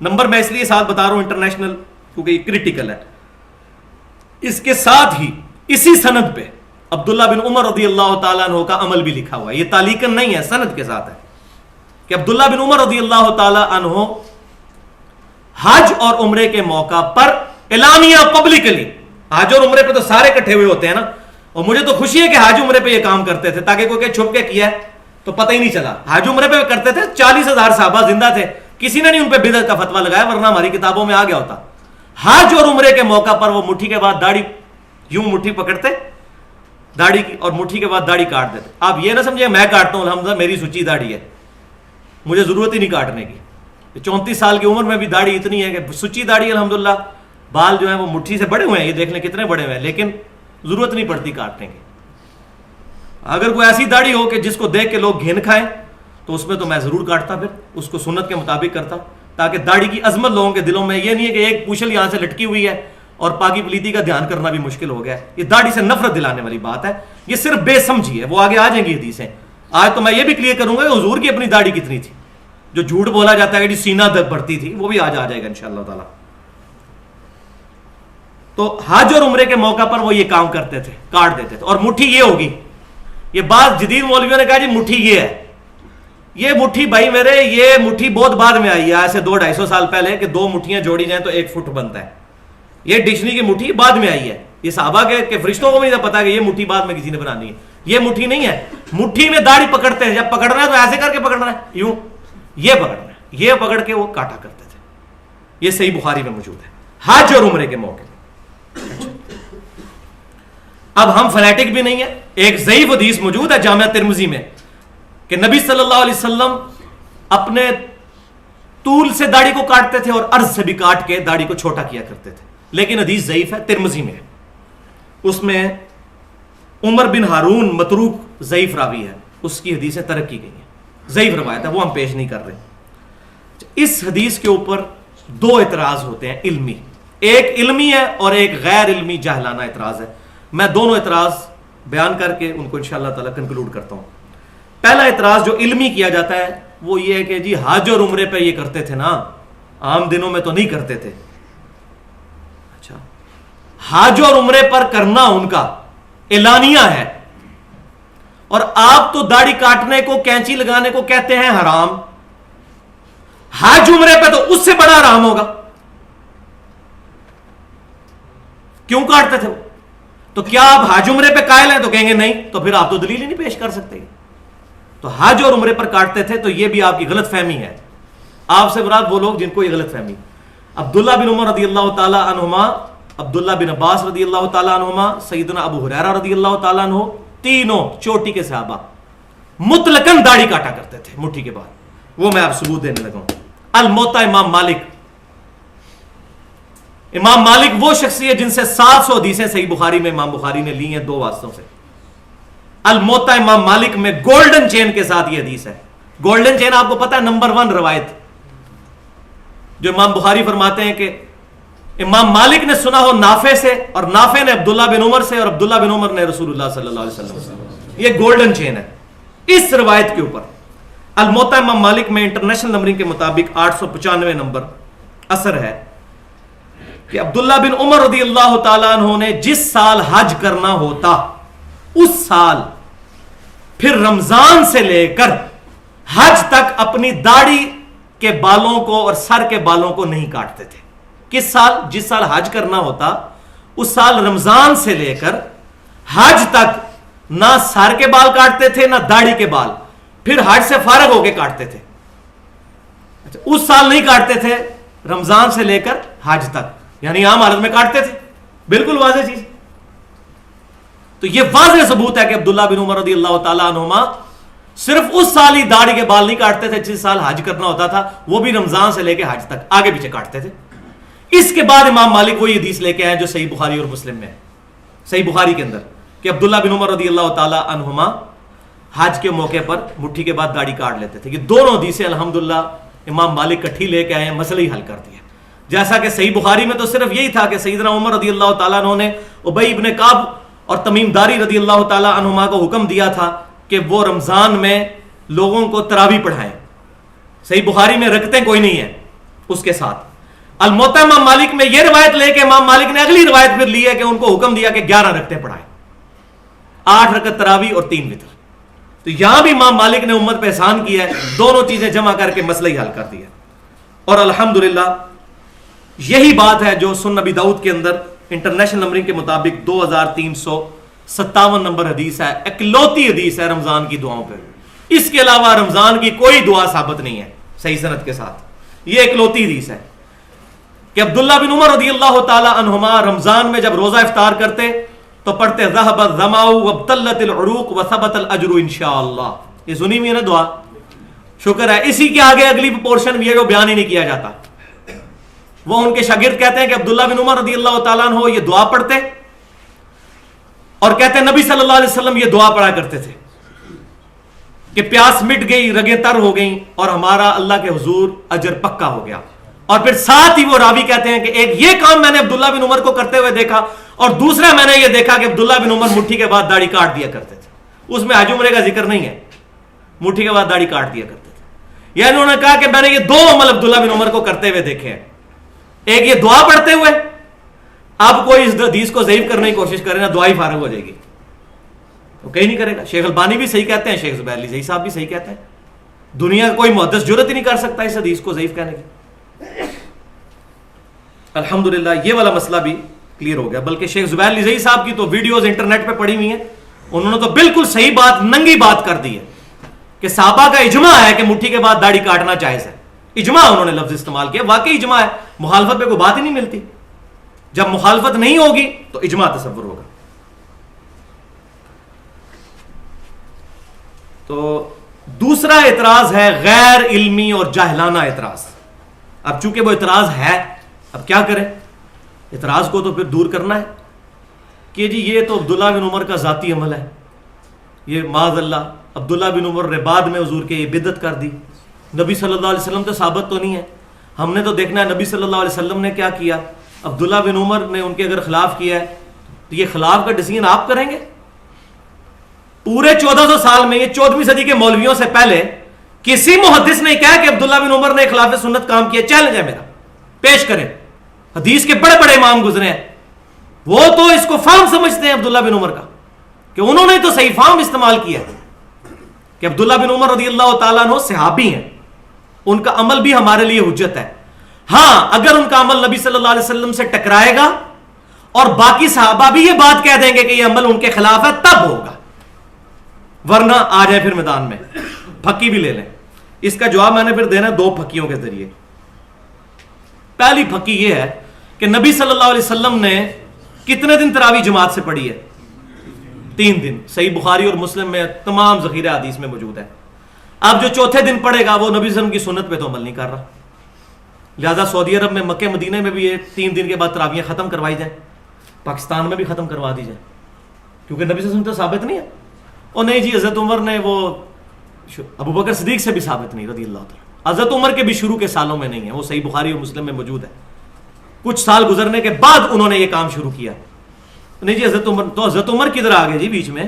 نمبر میں اس لیے ساتھ بتا رہا ہوں انٹرنیشنل کیونکہ یہ کریٹیکل ہے. اس کے ساتھ ہی اسی سند پہ عبداللہ بن عمر رضی اللہ تعالیٰ عنہ کا عمل بھی لکھا ہوا ہے. یہ تعلیقاً نہیں ہے، سند کے ساتھ ہے کہ عبداللہ بن عمر رضی اللہ تعالیٰ عنہ حج اور عمرے کے موقع پر اعلانیہ پبلکلی، حج اور عمرے پہ تو سارے اکٹھے ہوئے ہوتے ہیں نا، اور مجھے تو خوشی ہے کہ حج عمرے پہ یہ کام کرتے تھے تاکہ کوئی چھپ کے کیا ہے تو پتہ ہی نہیں چلا. حج عمرے پہ کرتے تھے، 40,000 صحابہ زندہ تھے، کسی نے نہیں ان پہ بدعت کا فتویٰ لگایا، ورنہ ہماری کتابوں میں آ گیا ہوتا. حج اور عمرے کے موقع پر وہ مٹھی کے بعد داڑھی یوں مٹھی پکڑتے داڑھی کی اور مٹھی کے بعد داڑھی کاٹ دیتے. آپ یہ نہ سمجھے میں کاٹتا ہوں الحمدللہ میری سچی داڑھی ہے، مجھے ضرورت ہی نہیں کاٹنے کی. 34 سال کی عمر میں بھی داڑھی اتنی ہے کہ سچی داڑھی ہے الحمدللہ. بال جو ہیں وہ مٹھی سے بڑے ہوئے ہیں، یہ دیکھ لیں کتنے بڑے ہوئے ہیں، لیکن ضرورت نہیں پڑتی کاٹنے کی. اگر کوئی ایسی داڑھی ہو کہ جس کو دیکھ کے لوگ گھن کھائیں تو اس میں تو میں ضرور کاٹتا، پھر اس کو سنت کے مطابق کرتا، تاکہ داڑھی کی عظمت لوگوں کے دلوں میں یہ نہیں ہے کہ ایک پوچھل یہاں سے لٹکی ہوئی ہے اور پاکی پلیتی کا دھیان کرنا بھی مشکل ہو گیا ہے. یہ داڑھی سے نفرت دلانے والی بات ہے، یہ صرف بے سمجھی ہے. وہ آگے آ جائیں گی حدیثیں. آج تو میں یہ بھی کلیئر کروں گا کہ حضور کی اپنی داڑھی کتنی تھی. جو جھوٹ بولا جاتا ہے کہ سینہ بڑھتی تھی، وہ بھی آج آ جائے گا انشاءاللہ تعالی. تو حج اور عمرے کے موقع پر وہ یہ کام کرتے تھے، کاٹ دیتے تھے. اور مٹھی یہ ہوگی، یہ بات جدید مولویوں نے کہا جی مٹھی یہ ہے. یہ مٹھی بھائی میرے، یہ مٹھی بہت بعد میں آئی ہے، آج سے 200-250 سال پہلے کہ 2 مٹھیاں جوڑی جائیں تو 1 فٹ بنتا ہے. یہ ڈکشنری کی مٹھی بعد میں آئی ہے. یہ صحابہ کے فرشتوں کو بھی نہیں پتا کہ یہ مٹھی بعد میں کسی نے بنانی ہے. یہ مٹھی نہیں ہے. مٹھی میں داڑھی پکڑتے ہیں، جب پکڑنا ہے تو ایسے کر کے پکڑنا ہے، یوں یہ پکڑنا ہے، یہ پکڑ کے وہ کاٹا کرتے تھے. یہ صحیح بخاری میں موجود ہے حج اور عمرے کے موقع. اب ہم فنیٹک بھی نہیں ہیں. ایک ضعیف حدیث موجود ہے جامعہ ترمذی میں کہ نبی صلی اللہ علیہ وسلم اپنے طول سے داڑھی کو کاٹتے تھے اور عرض سے بھی کاٹ کے داڑھی کو چھوٹا کیا کرتے تھے. لیکن حدیث ضعیف ہے، ترمذی میں ہے. اس میں عمر بن ہارون متروک ضعیف راوی ہے، اس کی حدیثیں ترک کی گئی ہیں، ضعیف روایت ہے، وہ ہم پیش نہیں کر رہے. اس حدیث کے اوپر 2 اعتراض ہوتے ہیں علمی، ایک علمی ہے اور ایک غیر علمی جاہلانہ اعتراض ہے. میں دونوں اعتراض بیان کر کے ان کو انشاءاللہ تعالی کنکلوڈ کرتا ہوں. پہلا اعتراض جو علمی کیا جاتا ہے وہ یہ ہے کہ جی حج اور عمرے پہ یہ کرتے تھے نا، عام دنوں میں تو نہیں کرتے تھے. اچھا، حج اور عمرے پر کرنا ان کا اعلانیہ ہے، اور آپ تو داڑھی کاٹنے کو کینچی لگانے کو کہتے ہیں حرام، حج عمرے پہ تو اس سے بڑا حرام ہوگا. کیوں کاٹتے تھے وہ؟ تو کیا آپ حج عمرے پہ قائل ہیں؟ تو کہیں گے نہیں، تو پھر آپ تو دلیل ہی نہیں پیش کر سکتے. تو حج اور عمرے پر کاٹتے تھے تو یہ بھی آپ کی غلط فہمی ہے. آپ سے مراد وہ لوگ جن کو یہ غلط فہمی. عبداللہ بن عمر رضی اللہ تعالی عنہما، عبداللہ بن عباس رضی اللہ تعالی عنہما، سیدنا ابو ہریرہ رضی اللہ تعالی عنہ، تینوں چوٹی کے صحابہ مطلقاً داڑھی کاٹا کرتے تھے مٹھی کے بعد. وہ میں آپ ثبوت دینے لگا ہوں. الموطا امام مالک، امام مالک وہ شخصیت جن سے 700 حدیثیں صحیح بخاری میں امام بخاری نے لی ہیں 2 واسطوں سے. الموطا امام مالک میں گولڈن چین کے ساتھ یہ حدیث ہے. گولڈن چین آپ کو پتا ہے نمبر 1 روایت جو امام بخاری فرماتے ہیں کہ امام مالک نے سنا ہو نافع سے اور نافع نے عبداللہ بن عمر سے اور عبداللہ بن عمر نے رسول اللہ صلی اللہ علیہ وسلم سے. یہ گولڈن چین ہے. اس روایت کے اوپر الموطا امام مالک میں انٹرنیشنل نمبرنگ کے مطابق 895 نمبر اثر ہے کہ عبداللہ بن عمر رضی اللہ تعالیٰ عنہ نے جس سال حج کرنا ہوتا اس سال پھر رمضان سے لے کر حج تک اپنی داڑھی کے بالوں کو اور سر کے بالوں کو نہیں کاٹتے تھے. کس سال؟ جس سال حج کرنا ہوتا اس سال رمضان سے لے کر حج تک نہ سر کے بال کاٹتے تھے نہ داڑھی کے بال, پھر حج سے فارغ ہو کے کاٹتے تھے. اس سال نہیں کاٹتے تھے رمضان سے لے کر حج تک, یعنی عام حالت میں کاٹتے تھے. بالکل واضح چیز. تو یہ واضح ثبوت ہے کہ عبداللہ بن عمر رضی اللہ تعالیٰ عنہما صرف اس سال ہی داڑھی کے بال نہیں کاٹتے تھے جس سال حج کرنا ہوتا تھا, وہ بھی رمضان سے لے کے حج تک آگے پیچھے کاٹتے تھے. اس کے بعد امام مالک وہی حدیث لے کے آئے جو صحیح بخاری اور مسلم میں ہے. صحیح بخاری کے اندر کہ عبداللہ بن عمر رضی اللہ تعالیٰ عنہما حج کے موقع پر مٹھی کے بعد داڑھی کاٹ لیتے تھے. یہ دونوں حدیثیں الحمدللہ امام مالک کٹھی لے کے آئے ہیں, مسئلہ ہی حل کر دیا. جیسا کہ صحیح بخاری میں تو صرف یہی تھا کہ سیدنا عمر رضی اللہ تعالیٰ عنہ نے ابی ابن کعب اور تمیم داری رضی اللہ تعالیٰ عنہما کو حکم دیا تھا کہ وہ رمضان میں لوگوں کو تراویح پڑھائیں. صحیح بخاری میں رکعتیں کوئی نہیں ہے اس کے ساتھ. الموطا امام مالک میں یہ روایت لے کے امام مالک نے اگلی روایت پھر لی ہے کہ ان کو حکم دیا کہ 11 رکعتیں پڑھائیں, 8 رکعت تراویح اور 3 وتر. تو یہاں بھی امام مالک نے امت پہ احسان کیا ہے, دونوں چیزیں جمع کر کے مسئلہ ہی حل کر دیا. اور الحمدللہ یہی بات ہے جو سنن نبی داؤد کے اندر انٹرنیشنل نمبرنگ کے مطابق 2357 نمبر حدیث ہے, اکلوتی حدیث ہے رمضان کی دعاؤں پہ. اس کے علاوہ رمضان کی کوئی دعا ثابت نہیں ہے صحیح سند کے ساتھ. یہ اکلوتی حدیث ہے کہ عبداللہ بن عمر رضی اللہ تعالی عنہما رمضان میں جب روزہ افطار کرتے تو پڑھتے ذهب الظمأ وابتلت العروق وثبت الاجر انشاءاللہ. یہ سنی ہوئی ہے نا دعا, شکر ہے. اسی کے آگے اگلی پورشن یہ جو بیان ہی نہیں کیا جاتا. وہ ان کے شاگرد کہتے ہیں کہ عبداللہ بن عمر رضی اللہ تعالیٰ عنہ یہ دعا پڑھتے اور کہتے ہیں نبی صلی اللہ علیہ وسلم یہ دعا پڑھا کرتے تھے کہ پیاس مٹ گئی, رگیں تر ہو گئیں اور ہمارا اللہ کے حضور اجر پکا ہو گیا. اور پھر ساتھ ہی وہ راوی کہتے ہیں کہ ایک یہ کام میں نے عبداللہ بن عمر کو کرتے ہوئے دیکھا اور دوسرا میں نے یہ دیکھا کہ عبداللہ بن عمر مٹھی کے بعد داڑھی کاٹ دیا کرتے تھے. اس میں حج عمرے کا ذکر نہیں ہے, مٹھی کے بعد داڑھی کاٹ دیا کرتے تھے. یعنی انہوں نے کہا کہ میں نے یہ 2 عمل عبداللہ بن عمر کو کرتے ہوئے دیکھے ہیں, ایک یہ دعا پڑھتے ہوئے. اب کوئی اس حدیث کو ضعیف کرنے کی کوشش کرے نا, دعا ہی فارغ ہو جائے گی, وہ کہیں نہیں کرے گا. شیخ البانی بھی صحیح کہتے ہیں, شیخ زبیر علی زئی صاحب بھی صحیح کہتے ہیں. دنیا کا کوئی محدث جرت ہی نہیں کر سکتا اس حدیث کو ضعیف کہنے کی. الحمدللہ یہ والا مسئلہ بھی کلیئر ہو گیا. بلکہ شیخ زبیر علی زئی صاحب کی تو ویڈیوز انٹرنیٹ پہ پڑی ہوئی ہیں, انہوں نے تو بالکل صحیح بات, ننگی بات کر دی ہے کہ صحابہ کا اجماع ہے کہ مٹھی کے بعد داڑھی کاٹنا جائز ہے. اجماع انہوں نے لفظ استعمال کیا, واقعی اجماع ہے. مخالفت پہ کوئی بات ہی نہیں ملتی. جب مخالفت نہیں ہوگی تو اجماع تصور ہوگا. تو دوسرا اعتراض ہے غیر علمی اور جاہلانہ اعتراض. اب چونکہ وہ اعتراض ہے, اب کیا کریں؟ اعتراض کو تو پھر دور کرنا ہے کہ جی یہ تو عبداللہ بن عمر کا ذاتی عمل ہے, یہ معاذ اللہ عبداللہ بن عمر نے بعد میں حضور کے یہ بدعت کر دی. نبی صلی اللہ علیہ وسلم تو ثابت تو نہیں ہے. ہم نے تو دیکھنا ہے نبی صلی اللہ علیہ وسلم نے کیا کیا. عبداللہ بن عمر نے ان کے اگر خلاف کیا ہے تو یہ خلاف کا ڈیسیژن آپ کریں گے؟ پورے 1400 سال میں, یہ 14ویں صدی کے مولویوں سے پہلے کسی محدث نے کہا کہ عبداللہ بن عمر نے خلاف سنت کام کیا. چیلنج ہے میرا, پیش کریں. حدیث کے بڑے بڑے امام گزرے ہیں, وہ تو اس کو فہم سمجھتے ہیں عبداللہ بن عمر کا, کہ انہوں نے تو صحیح فہم استعمال کیا کہ عبداللہ بن عمر رضی اللہ تعالیٰ عنہ صحابی ہیں, ان کا عمل بھی ہمارے لیے حجت ہے. ہاں اگر ان کا عمل نبی صلی اللہ علیہ وسلم سے ٹکرائے گا اور باقی صحابہ بھی یہ بات کہہ دیں گے کہ یہ عمل ان کے خلاف ہے تب ہوگا, ورنہ آ جائے پھر میدان میں. پھکی بھی لے لیں. اس کا جواب میں نے پھر دینا 2 پھکیوں کے ذریعے. پہلی پھکی یہ ہے کہ نبی صلی اللہ علیہ وسلم نے کتنے دن تراویح جماعت سے پڑھی ہے؟ 3 دن. صحیح بخاری اور مسلم میں تمام ذخیرہ حدیث میں موجود ہے. اب جو چوتھے دن پڑھے گا وہ نبی صلی اللہ علیہ وسلم کی سنت پہ تو عمل نہیں کر رہا. لہذا سعودی عرب میں, مکہ مدینہ میں بھی یہ 3 دن کے بعد تراویحیں ختم کروائی جائیں, پاکستان میں بھی ختم کروا دی جائیں, کیونکہ نبی صلی اللہ علیہ وسلم تو ثابت نہیں ہے. اور نہیں جی حضرت عمر نے وہ ابو بکر صدیق سے بھی ثابت نہیں رضی اللہ تعالیٰ. حضرت عمر کے بھی شروع کے سالوں میں نہیں ہے, وہ صحیح بخاری اور مسلم میں موجود ہے. کچھ سال گزرنے کے بعد انہوں نے یہ کام شروع کیا. نہیں جی حضرت عمر, تو حضرت عمر کدھر آ گئے جی بیچ میں؟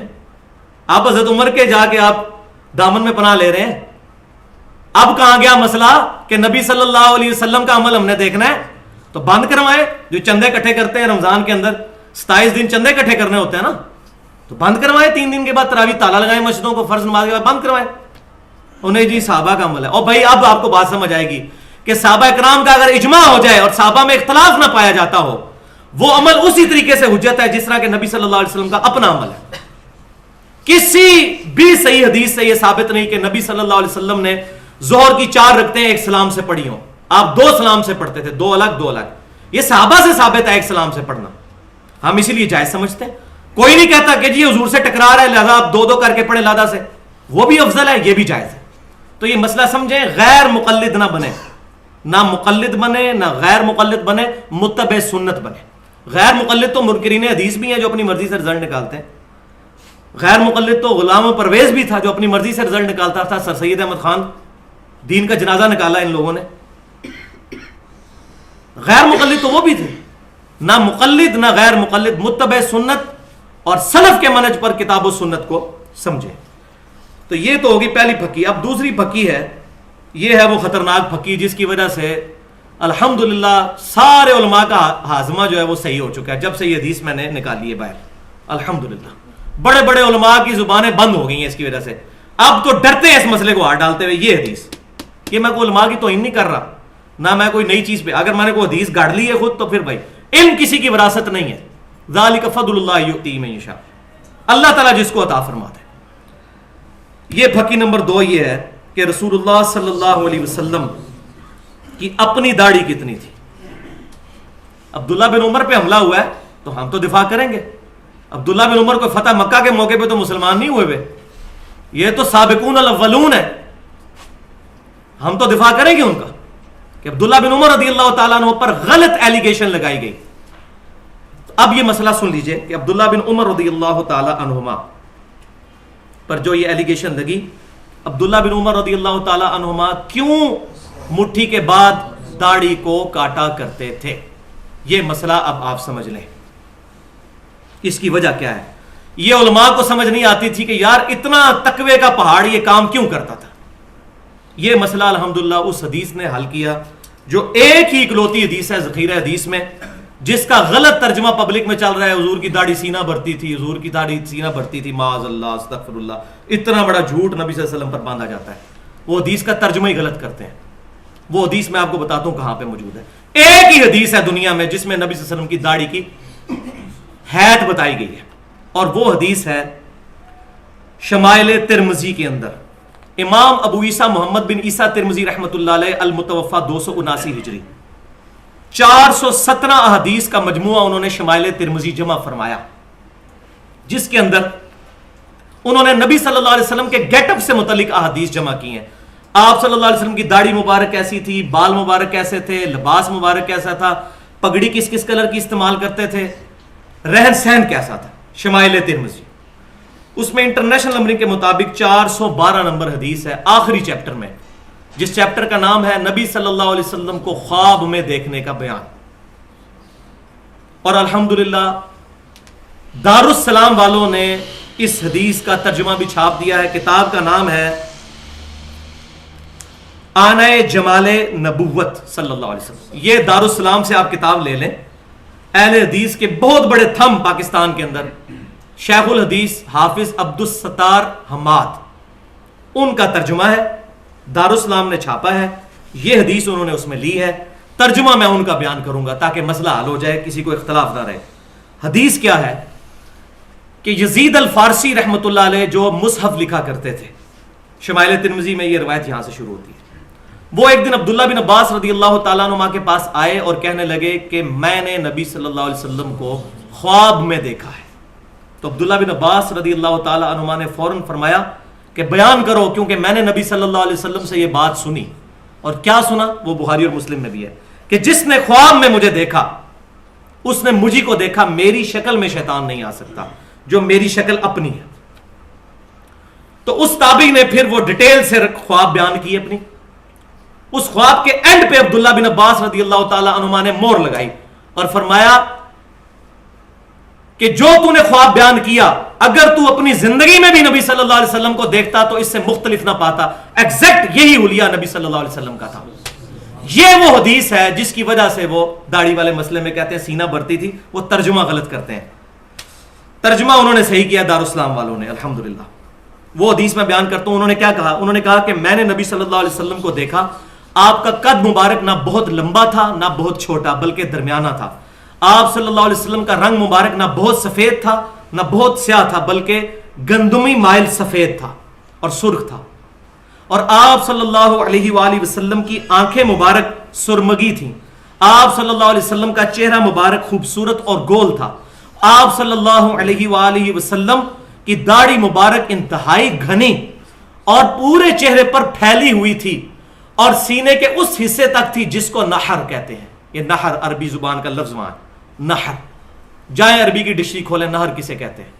آپ حضرت عمر کے جا کے آپ دامن میں پناہ لے رہے ہیں. اب کہاں گیا مسئلہ کہ نبی صلی اللہ علیہ وسلم کا عمل ہم نے دیکھنا ہے تو بند کروائے. جو چندے اکٹھے کرتے ہیں رمضان کے اندر 27 دن چندے اکٹھے کرنے ہوتے ہیں نا, تو بند کروائے. 3 دن کے بعد تراویح تالا لگائے مسجدوں کو, فرض نماز کے بعد بند کروائے. انہیں جی صحابہ کا عمل ہے. اور بھائی اب آپ کو بات سمجھ آئے گی کہ صحابہ اکرام کا اگر اجماع ہو جائے اور صحابہ میں اختلاف نہ پایا جاتا ہو, وہ عمل اسی طریقے سے حجت ہے جس طرح کہ نبی صلی اللہ علیہ وسلم کا اپنا عمل ہے. کسی بھی صحیح حدیث سے یہ ثابت نہیں کہ نبی صلی اللہ علیہ وسلم نے ظہر کی 4 رکعتیں ایک سلام سے پڑھی ہوں. آپ 2 سلام سے پڑھتے تھے, 2 الگ. یہ صحابہ سے ثابت ہے ایک سلام سے پڑھنا. ہم اسی لیے جائز سمجھتے ہیں. کوئی نہیں کہتا کہ جی حضور سے ٹکرا رہا ہے لہذا آپ 2 کر کے پڑھیں لادہ سے, وہ بھی افضل ہے, یہ بھی جائز ہے. تو یہ مسئلہ سمجھیں, غیر مقلد نہ بنے, نہ مقلد بنے نہ غیر مقلد بنے, متبع سنت بنے. غیر مقلد تو منکرین حدیث بھی ہیں جو اپنی مرضی سے رزلٹ نکالتے ہیں. غیر مقلد تو غلام پرویز بھی تھا جو اپنی مرضی سے رزلٹ نکالتا تھا. سر سید احمد خان دین کا جنازہ نکالا ان لوگوں نے. غیر مقلد تو وہ بھی تھے. نہ مقلد نہ غیر مقلد, متبع سنت اور سلف کے منہج پر کتاب و سنت کو سمجھے. تو یہ تو ہوگی پہلی پھکی. اب دوسری پھکی ہے, یہ ہے وہ خطرناک پھکی جس کی وجہ سے الحمدللہ سارے علماء کا ہاضمہ جو ہے وہ صحیح ہو چکا ہے جب سے یہ حدیث میں نے نکالی ہے باہر. الحمدللہ بڑے بڑے علماء کی زبانیں بند ہو گئی ہیں اس کی وجہ سے. اب تو ڈرتے ہیں اس مسئلے کو ہاتھ ڈالتے ہوئے. یہ حدیث, یہ میں کوئی علماء کی توہین نہیں کر رہا, نہ میں کوئی نئی چیز پہ, اگر میں نے کوئی حدیث گاڑ لی ہے خود تو پھر بھائی علم کسی کی وراثت نہیں ہے. ذالک فضل اللہ یؤتیہ من یشاء, اللہ تعالیٰ جس کو عطا فرماتا ہے. یہ پھکی نمبر 2 یہ ہے کہ رسول اللہ صلی اللہ علیہ وسلم کی اپنی داڑھی کتنی تھی. عبداللہ بن عمر پہ حملہ ہوا ہے تو ہم تو دفاع کریں گے. عبداللہ بن عمر کو فتح مکہ کے موقع پہ تو مسلمان نہیں ہوئے ہوئے, یہ تو سابقون الاولون ہے, ہم تو دفاع کریں گے ان کا کہ عبداللہ بن عمر رضی اللہ تعالیٰ عنہ پر غلط ایلیگیشن لگائی گئی. اب یہ مسئلہ سن لیجئے کہ عبداللہ بن عمر رضی اللہ تعالیٰ عنہما پر جو یہ ایلیگیشن لگی, عبداللہ بن عمر رضی اللہ تعالیٰ عنہما کیوں مٹھی کے بعد داڑھی کو کاٹا کرتے تھے, یہ مسئلہ اب آپ سمجھ لیں. اس کی وجہ کیا ہے؟ یہ علماء کو سمجھ نہیں آتی تھی کہ یار اتنا تقوی کا پہاڑ یہ کام کیوں کرتا تھا. یہ مسئلہ الحمدللہ اس حدیث نے حل کیا جو ایک ہی اکلوتی حدیث ہے ذخیرہ حدیث میں, جس کا غلط ترجمہ پبلک میں چل رہا ہے. حضور کی داڑھی سینہ بھرتی تھی, حضور کی داڑھی سینہ بھرتی تھی, معاذ اللہ استغفر اللہ. اتنا بڑا جھوٹ نبی صلی اللہ علیہ وسلم پر باندھا جاتا ہے. وہ حدیث کا ترجمہ ہی غلط کرتے ہیں. وہ حدیث میں آپ کو بتاتا ہوں کہاں پہ موجود ہے. ایک ہی حدیث ہے دنیا میں جس میں نبی صلی اللہ علیہ وسلم کی داڑھی کی حیت بتائی گئی ہے, اور وہ حدیث ہے شمائل ترمذی کے اندر. امام ابو عیسیٰ محمد بن عیسیٰ ترمذی رحمۃ اللہ علیہ المتوفى 279 ہجری 417 احادیث کا مجموعہ انہوں نے شمائل ترمذی جمع فرمایا, جس کے اندر انہوں نے نبی صلی اللہ علیہ وسلم کے گیٹ اپ سے متعلق احادیث جمع کی ہیں. آپ صلی اللہ علیہ وسلم کی داڑھی مبارک کیسی تھی, بال مبارک کیسے تھے, لباس مبارک کیسا تھا, پگڑی کس کس کلر کی استعمال کرتے تھے, رہن سہن کیسا تھا. شمائل ترمذی اس میں انٹرنیشنل نمبرنگ کے مطابق 412 نمبر حدیث ہے آخری چیپٹر میں, جس چیپٹر کا نام ہے نبی صلی اللہ علیہ وسلم کو خواب میں دیکھنے کا بیان. اور الحمدللہ دارالسلام والوں نے اس حدیث کا ترجمہ بھی چھاپ دیا ہے. کتاب کا نام ہے آنۂ جمال نبوت صلی اللہ علیہ وسلم. یہ دارالسلام سے آپ کتاب لے لیں. اہل حدیث کے بہت بڑے تھم پاکستان کے اندر شیخ الحدیث حافظ عبدالستار حماد, ان کا ترجمہ ہے, دارالسلام نے چھاپا ہے. یہ حدیث انہوں نے اس میں لی ہے. ترجمہ میں ان کا بیان کروں گا تاکہ مسئلہ حل ہو جائے, کسی کو اختلاف نہ رہے. حدیث کیا ہے کہ یزید الفارسی رحمۃ اللہ علیہ جو مصحف لکھا کرتے تھے, شمائل ترمذی میں یہ روایت یہاں سے شروع ہوتی ہے. وہ ایک دن عبداللہ بن عباس رضی اللہ تعالیٰ عنہ کے پاس آئے اور کہنے لگے کہ میں نے نبی صلی اللہ علیہ وسلم کو خواب میں دیکھا ہے. تو عبداللہ بن عباس رضی اللہ تعالیٰ عنہ نے فوراً فرمایا کہ بیان کرو, کیونکہ میں نے نبی صلی اللہ علیہ وسلم سے یہ بات سنی. اور کیا سنا؟ وہ بخاری اور مسلم میں بھی ہے کہ جس نے خواب میں مجھے دیکھا اس نے مجھے کو دیکھا. میری شکل میں شیطان نہیں آ سکتا جو میری شکل اپنی ہے. تو اس تابعی نے پھر وہ ڈیٹیل سے خواب بیان کی اپنی. اس خواب کے اینڈ پہ عبداللہ بن عباس رضی اللہ تعالیٰ عنہما نے مور لگائی اور فرمایا کہ جو تو نے خواب بیان کیا اگر تو اپنی زندگی میں بھی نبی صلی اللہ علیہ وسلم کو دیکھتا تو اس سے مختلف نہ پاتا. ایگزیکٹ یہی حلیہ نبی صلی اللہ علیہ وسلم کا تھا. یہ وہ حدیث ہے جس کی وجہ سے وہ داڑھی والے مسئلے میں کہتے ہیں سینہ بڑھتی تھی. وہ ترجمہ غلط کرتے ہیں. ترجمہ انہوں نے صحیح کیا دارالاسلام والوں نے الحمدللہ. وہ حدیث میں بیان کرتا ہوں. انہوں نے کیا کہا؟ انہوں نے کہا کہ میں نے نبی صلی اللہ علیہ وسلم کو دیکھا, آپ کا قد مبارک نہ بہت لمبا تھا نہ بہت چھوٹا بلکہ درمیانہ تھا. آپ صلی اللہ علیہ وسلم کا رنگ مبارک نہ بہت سفید تھا نہ بہت سیاہ تھا بلکہ گندمی مائل سفید تھا اور سرخ تھا. اور آپ صلی اللہ علیہ وآلہ وسلم کی آنکھیں مبارک سرمگی تھیں. آپ صلی اللہ علیہ وسلم کا چہرہ مبارک خوبصورت اور گول تھا. آپ صلی اللہ علیہ وآلہ وسلم کی داڑھی مبارک انتہائی گھنی اور پورے چہرے پر پھیلی ہوئی تھی اور سینے کے اس حصے تک تھی جس کو نحر کہتے ہیں. یہ نحر عربی زبان کا لفظ وہاں نحر. جائیں عربی کی ڈکشنری کھولیں, نہر کسے کہتے ہیں؟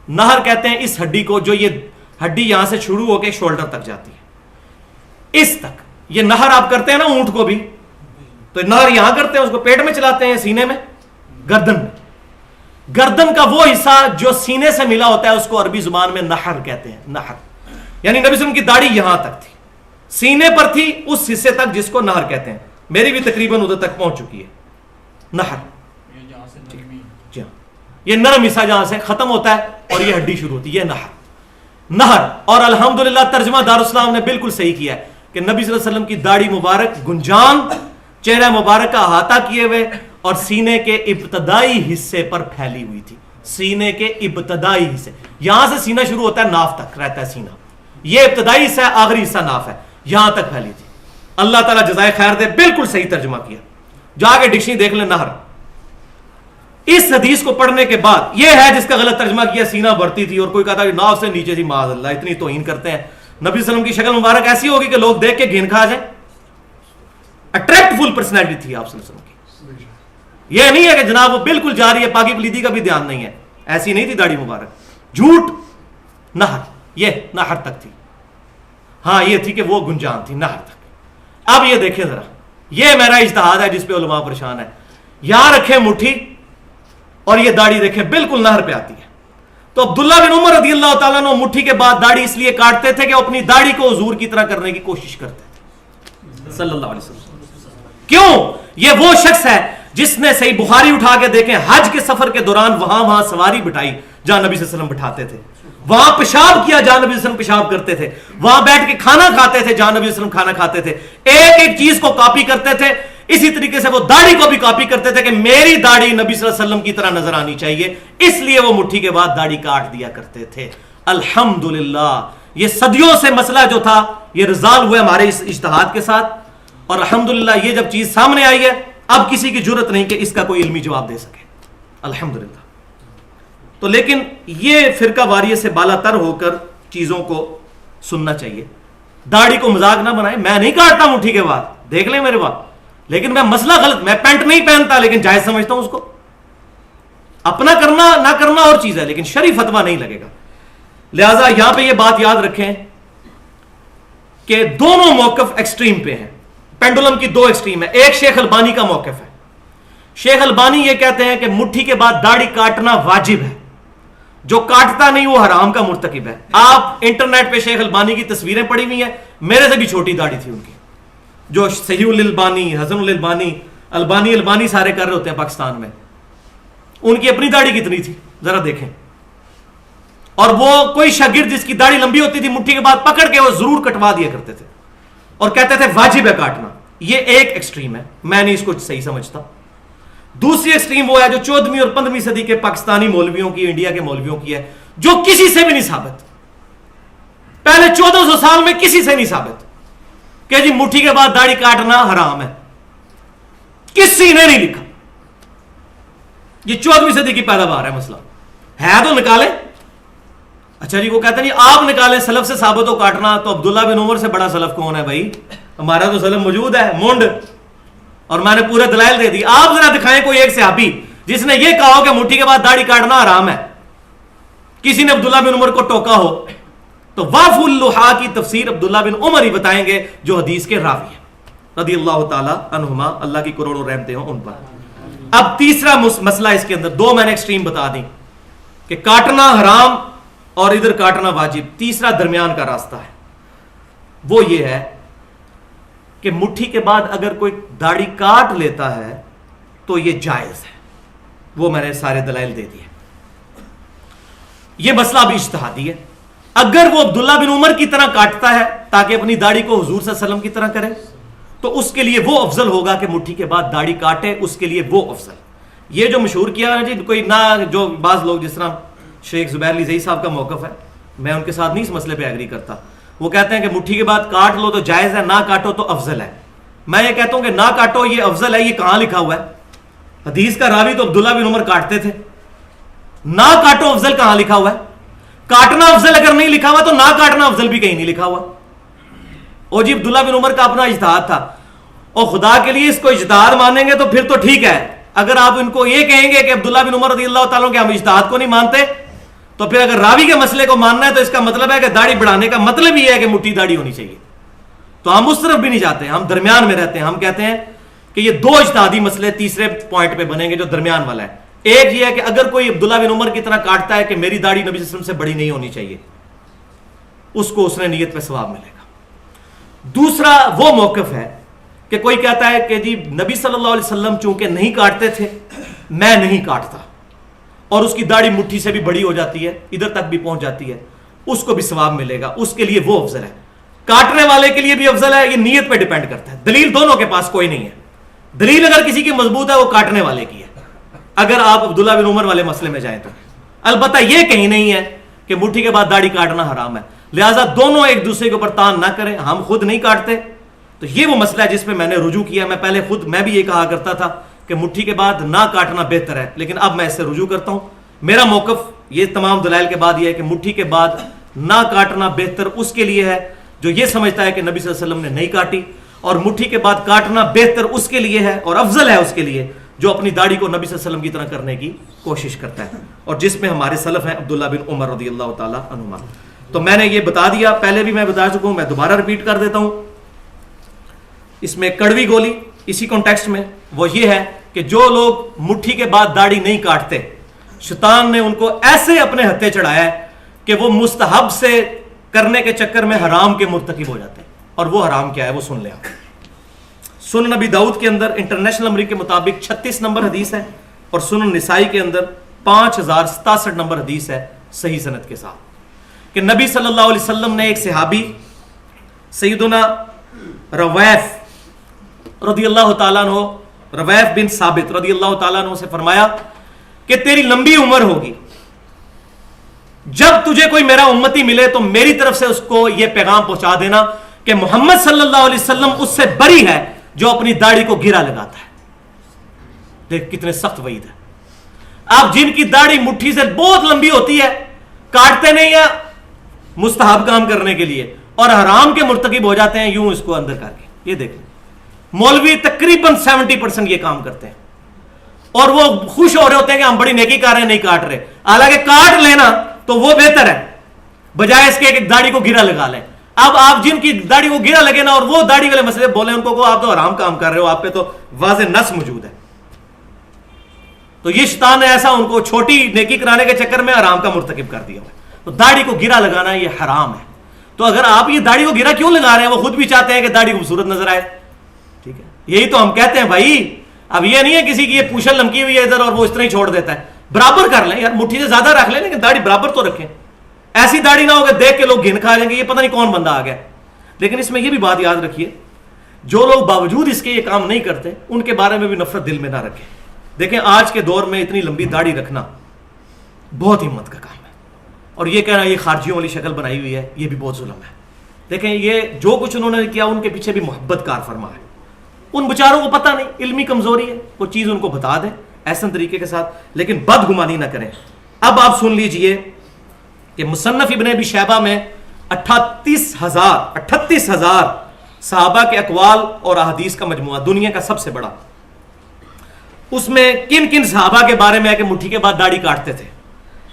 نہر کہتے ہیں اس ہڈی کو جو یہ ہڈی یہاں سے شروع ہو کے شولڈر تک جاتی ہے, اس تک. یہ نہر آپ کرتے ہیں نا اونٹ کو بھی, تو نہر یہاں کرتے ہیں, اس کو پیٹ میں چلاتے ہیں, سینے میں, گردن میں. گردن کا وہ حصہ جو سینے سے ملا ہوتا ہے اس کو عربی زبان میں نحر کہتے ہیں. نحر یعنی نبی صلی اللہ علیہ وسلم کی داڑھی یہاں تک تھی, سینے پر تھی, اس حصے تک جس کو نہر کہتے ہیں. میری بھی تقریباً ادھر تک پہنچ چکی ہے نہر. جی ہاں, یہ نرم حصہ جہاں سے ختم ہوتا ہے اور یہ ہڈی شروع ہوتی ہے, یہ نہر. نہر. اور الحمدللہ ترجمہ دارالاسلام نے بالکل صحیح کیا ہے کہ نبی صلی اللہ علیہ وسلم کی داڑھی مبارک گنجان, چہرہ مبارک کا احاطہ کیے ہوئے اور سینے کے ابتدائی حصے پر پھیلی ہوئی تھی. سینے کے ابتدائی حصے, یہاں سے سینہ شروع ہوتا ہے, ناف تک رہتا ہے سینہ. یہ ابتدائی حصہ ہے, آخری حصہ ناف ہے, یہاں تک پھیلی تھی. اللہ تعالیٰ جزائے خیر دے, بالکل صحیح ترجمہ کیا. جا کے ڈکشنری دیکھ لیں نہر. اس حدیث کو پڑھنے کے بعد یہ ہے جس کا غلط ترجمہ کیا سینہ بڑھتی تھی اور کوئی کہتا ہے ناف سے نیچے تھی. معاذ اللہ, اتنی توہین کرتے ہیں. نبی صلی اللہ علیہ وسلم کی شکل مبارک ایسی ہوگی کہ لوگ دیکھ کے گھین کھا جائیں. اٹریکٹفل پرسنالٹی تھی آپ صلی اللہ علیہ وسلم کی. یہ نہیں ہے کہ جناب وہ بالکل جا رہی ہے, پاکی پلیدی کا بھی دھیان نہیں ہے, ایسی نہیں تھی داڑھی مبارک. جھوٹ. نہر, یہ نہر تک تھی. ہاں یہ تھی کہ وہ گنجان تھی نہر تک. اب یہ دیکھیں ذرا, یہ میرا اجتہاد ہے جس پہ علماء پریشان ہے. یہاں رکھیں مٹھی اور یہ داڑھی دیکھیں بالکل نہر پہ آتی ہے. تو عبداللہ بن عمر رضی اللہ تعالیٰ عنہ مٹھی کے بعد داڑھی اس لیے کاٹتے تھے کہ اپنی داڑھی کو حضور کی طرح کرنے کی کوشش کرتے تھے صلی اللہ علیہ وسلم. کیوں؟ یہ وہ شخص ہے جس نے صحیح بخاری اٹھا کے دیکھیں, حج کے سفر کے دوران وہاں سواری بٹھائی جہاں نبی صلی اللہ علیہ وسلم بٹھاتے تھے, وہاں پیشاب کیا جہاں نبی صلی اللہ علیہ وسلم پیشاب کرتے تھے, وہاں بیٹھ کے کھانا کھاتے تھے جہاں نبی صلی اللہ علیہ وسلم کھانا کھاتے تھے. ایک ایک چیز کو کاپی کرتے تھے. اسی طریقے سے وہ داڑھی کو بھی کاپی کرتے تھے کہ میری داڑھی نبی صلی اللہ علیہ وسلم کی طرح نظر آنی چاہیے, اس لیے وہ مٹھی کے بعد داڑھی کاٹ دیا کرتے تھے. الحمدللہ یہ صدیوں سے مسئلہ جو تھا یہ ریزالو ہوا ہمارے اس اجتہاد کے ساتھ, اور الحمدللہ یہ جب چیز سامنے آئی ہے اب کسی کی جرت نہیں کہ اس کا کوئی علمی جواب دے سکے. الحمدللہ. تو لیکن یہ فرقہ واریت سے بالا تر ہو کر چیزوں کو سننا چاہیے. داڑھی کو مذاق نہ بنائیں. میں نہیں کاٹتا مٹھی کے بعد, دیکھ لیں میرے بات, لیکن میں مسئلہ غلط, میں پینٹ نہیں پہنتا لیکن جائز سمجھتا ہوں اس کو. اپنا کرنا نہ کرنا اور چیز ہے لیکن شرعی فتویٰ نہیں لگے گا. لہٰذا یہاں پہ یہ بات یاد رکھیں کہ دونوں موقف ایکسٹریم پہ ہیں. پینڈولم کی دو ایکسٹریم ہے. ایک شیخ البانی کا موقف ہے. شیخ البانی یہ کہتے ہیں کہ مٹھی کے بعد داڑھی کاٹنا واجب ہے, جو کاٹتا نہیں وہ حرام کا مرتکب ہے. آپ انٹرنیٹ پہ شیخ البانی کی تصویریں پڑی ہوئی ہیں, میرے سے بھی چھوٹی داڑھی تھی ان کی, جو صحیح الالبانی, حسن الالبانی, البانی سارے کر رہے ہوتے ہیں پاکستان میں. ان کی اپنی داڑھی کتنی تھی ذرا دیکھیں. اور وہ کوئی شاگرد جس کی داڑھی لمبی ہوتی تھی مٹھی کے بعد پکڑ کے وہ ضرور کٹوا دیا کرتے تھے اور کہتے تھے واجب ہے کاٹنا. یہ ایک ایکسٹریم ہے, میں نہیں اس کو صحیح سمجھتا. دوسری ایکسٹریم وہ ہے جو 14ویں اور 15ویں صدی کے پاکستانی مولویوں کی, انڈیا کے مولویوں کی ہے, جو کسی سے بھی نہیں ثابت, پہلے 1400 سال میں کسی سے نہیں ثابت کہ جی مٹھی کے بعد داڑھی کاٹنا حرام ہے. کسی نے نہیں لکھا. یہ 14ویں صدی کی پیداوار ہے مسئلہ. ہے تو نکالیں. اچھا جی, وہ کہتے ہیں آپ نکالیں سلف سے ثابت ہو کاٹنا, تو عبداللہ بن عمر سے بڑا سلف کون ہے بھائی؟ ہمارا تو سلف موجود ہے مونڈ, اور میں نے پورے دلائل دے دی. آپ ذرا دکھائیں کوئی ایک صحابی جس نے یہ کہا ہو کہ مٹھی کے بعد داڑھی کاٹنا حرام ہے. کسی نے عبداللہ بن عمر کو ٹوکا ہو تو واف اللحا کی تفسیر عبداللہ بن عمر ہی بتائیں گے جو حدیث کے راوی ہیں رضی اللہ تعالی عنہما، اللہ کی کروڑوں رحمتیں ہوں ان پر۔ اب تیسرا مسئلہ اس کے اندر، دو میں نے ایکسٹریم بتا دی کہ کاٹنا حرام اور ادھر کاٹنا واجب، تیسرا درمیان کا راستہ ہے، وہ یہ ہے کہ مٹھی کے بعد اگر کوئی داڑھی کاٹ لیتا ہے تو یہ جائز ہے، وہ میں نے سارے دلائل دے دیے۔ یہ مسئلہ بھی اجتہادی ہے، اگر وہ عبداللہ بن عمر کی طرح کاٹتا ہے تاکہ اپنی داڑھی کو حضور صلی اللہ علیہ وسلم کی طرح کرے تو اس کے لیے وہ افضل ہوگا کہ مٹھی کے بعد داڑھی کاٹے، اس کے لیے وہ افضل۔ یہ جو مشہور کیا ہے جی کوئی نہ، جو بعض لوگ جس طرح شیخ زبیر علی زئی صاحب کا موقف ہے، میں ان کے ساتھ نہیں اس مسئلے پہ ایگری کرتا، وہ کہتے ہیں کہ مٹھی کے بعد کاٹ لو تو جائز ہے، نہ کاٹو تو افضل ہے۔ میں یہ کہتا ہوں کہ نہ کاٹو یہ افضل ہے، یہ کہاں لکھا ہوا ہے؟ حدیث کا راوی تو عبداللہ بن عمر کاٹتے تھے، نہ کاٹو افضل کہاں لکھا ہوا ہے؟ کاٹنا افضل اگر نہیں لکھا ہوا تو نہ کاٹنا افضل بھی کہیں نہیں لکھا ہوا۔ اور جی عبداللہ بن عمر کا اپنا اجتہاد تھا، اور خدا کے لیے اس کو اجتہاد مانیں گے تو پھر تو ٹھیک ہے، اگر آپ ان کو یہ کہیں گے کہ عبداللہ بن عمر رضی اللہ تعالیٰ کے ہم اجتہاد کو نہیں مانتے، تو پھر اگر راوی کے مسئلے کو ماننا ہے تو اس کا مطلب ہے کہ داڑھی بڑھانے کا مطلب یہ ہے کہ مٹھی داڑھی ہونی چاہیے، تو ہم اس طرف بھی نہیں جاتے، ہم درمیان میں رہتے ہیں۔ ہم کہتے ہیں کہ یہ دو اجتہادی مسئلے تیسرے پوائنٹ پہ بنیں گے جو درمیان والا ہے۔ ایک یہ ہے کہ اگر کوئی عبداللہ بن عمر کی طرح کاٹتا ہے کہ میری داڑھی نبی صلی اللہ علیہ وسلم سے بڑی نہیں ہونی چاہیے، اس کو اس نے نیت پہ ثواب ملے گا۔ دوسرا وہ موقف ہے کہ کوئی کہتا ہے کہ جی نبی صلی اللہ علیہ وسلم چونکہ نہیں کاٹتے تھے، میں نہیں کاٹتا، اور اس کی داڑھی مٹھی سے بھی بڑی ہو جاتی ہے، ادھر تک بھی پہنچ جاتی ہے، اس کو بھی ثواب ملے گا، اس کے لیے وہ افضل ہے۔ کاٹنے والے کے لیے بھی افضل ہے، یہ نیت پہ ڈیپینڈ کرتا ہے۔ دلیل دونوں کے پاس کوئی نہیں ہے، دلیل اگر کسی کی مضبوط ہے وہ کاٹنے والے کی ہے، اگر آپ عبداللہ بن عمر والے مسئلے میں جائیں تو۔ البتہ یہ کہیں نہیں ہے کہ مٹھی کے بعد داڑھی کاٹنا حرام ہے، لہٰذا دونوں ایک دوسرے کے اوپر تان نہ کریں۔ ہم خود نہیں کاٹتے تو یہ وہ مسئلہ ہے جس پہ میں نے رجوع کیا۔ میں پہلے خود میں بھی یہ کہا کرتا تھا کہ مٹھی کے بعد نہ کاٹنا بہتر ہے، لیکن اب میں اس سے رجوع کرتا ہوں۔ میرا موقف یہ تمام دلائل کے بعد یہ ہے کہ مٹھی کے بعد نہ کاٹنا بہتر اس کے لیے ہے جو یہ سمجھتا ہے کہ نبی صلی اللہ علیہ وسلم نے نہیں کاٹی، اور مٹھی کے بعد کاٹنا بہتر اس کے لیے ہے اور افضل ہے اس کے لیے جو اپنی داڑھی کو نبی صلی اللہ علیہ وسلم کی طرح کرنے کی کوشش کرتا ہے، اور جس میں ہمارے سلف ہیں عبداللہ بن عمر رضی اللہ تعالی عنہما۔ تو میں نے یہ بتا دیا، پہلے بھی میں بتا چکا ہوں، میں دوبارہ ریپیٹ کر دیتا ہوں۔ اس میں کڑوی گولی اسی کانٹیکسٹ میں وہ یہ ہے کہ جو لوگ مٹھی کے بعد داڑھی نہیں کاٹتے، شیطان نے ان کو ایسے اپنے ہتھے چڑھایا ہے کہ وہ مستحب سے کرنے کے چکر میں حرام کے مرتکب ہو جاتے ہیں، اور وہ حرام کیا ہے وہ سن لیں آپ۔ سنن نبی داؤد کے اندر انٹرنیشنل نمبر کے مطابق 36 نمبر حدیث ہے، اور سنن نسائی کے اندر 5067 نمبر حدیث ہے صحیح سند کے ساتھ، کہ نبی صلی اللہ علیہ وسلم نے ایک صحابی سیدنا رویف رضی اللہ تعالیٰ عنہ، رویف بن ثابت رضی اللہ تعالیٰ عنہ سے فرمایا کہ تیری لمبی عمر ہوگی، جب تجھے کوئی میرا امتی ملے تو میری طرف سے اس کو یہ پیغام پہنچا دینا کہ محمد صلی اللہ علیہ وسلم اس سے بری ہے جو اپنی داڑھی کو گرا لگاتا ہے۔ دیکھ کتنے سخت وعید ہے۔ آپ جن کی داڑھی مٹھی سے بہت لمبی ہوتی ہے، کاٹتے نہیں ہیں مستحب کام کرنے کے لیے، اور حرام کے مرتکب ہو جاتے ہیں یوں اس کو اندر کر کے۔ یہ دیکھ مولوی تقریباً 70% یہ کام کرتے ہیں، اور وہ خوش ہو رہے ہوتے ہیں کہ ہم بڑی نیکی کر رہے ہیں، نہیں کاٹ رہے، حالانکہ کاٹ لینا تو وہ بہتر ہے بجائے اس کے کہ داڑھی کو گرا لگا لیں۔ اب آپ جن کی داڑھی کو گرا لگے نا اور وہ داڑھی والے مسئلے بولیں، ان کو آپ تو حرام کام کر رہے ہو، آپ پہ تو واضح نص موجود ہے۔ تو یہ شیطان نے ایسا ان کو چھوٹی نیکی کرانے کے چکر میں حرام کا مرتکب کر دیا۔ تو داڑھی کو گرا لگانا یہ حرام ہے۔ تو اگر آپ یہ داڑھی کو گرا کیوں لگا رہے ہیں؟ وہ خود بھی چاہتے ہیں کہ داڑھی خوبصورت نظر آئے، ٹھیک ہے، یہی تو ہم کہتے ہیں بھائی۔ اب یہ نہیں ہے کسی کی یہ پوچھل لمکی ہوئی ہے ادھر اور وہ اس طرح ہی چھوڑ دیتا ہے، برابر کر لیں یار، مٹھی سے زیادہ رکھ لیں لیکن داڑھی برابر تو رکھیں۔ ایسی داڑھی نہ ہو کہ دیکھ کے لوگ گھن کھا جائیں گے یہ پتہ نہیں کون بندہ آ گیا۔ لیکن اس میں یہ بھی بات یاد رکھیے، جو لوگ باوجود اس کے یہ کام نہیں کرتے ان کے بارے میں بھی نفرت دل میں نہ رکھیں۔ دیکھیں آج کے دور میں اتنی لمبی داڑھی رکھنا بہت ہمت کا کام ہے، اور یہ کہنا یہ خارجیوں والی شکل بنائی ہوئی ہے، یہ بھی بہت ظلم ہے۔ دیکھیں یہ جو کچھ انہوں نے کیا ان کے پیچھے بھی محبت کار فرما ہے۔ ان بیچاروں کو پتہ نہیں، علمی کمزوری ہے، وہ چیز ان کو بتا دیں احسن طریقے کے ساتھ، لیکن بدگمانی نہ کریں۔ اب آپ سن لیجئے کہ مصنف ابن ابی شیبہ میں 38,000 صحابہ کے اقوال اور احادیث کا مجموعہ، دنیا کا سب سے بڑا، اس میں کن کن صحابہ کے بارے میں ہے کہ مٹھی کے بعد داڑھی کاٹتے تھے۔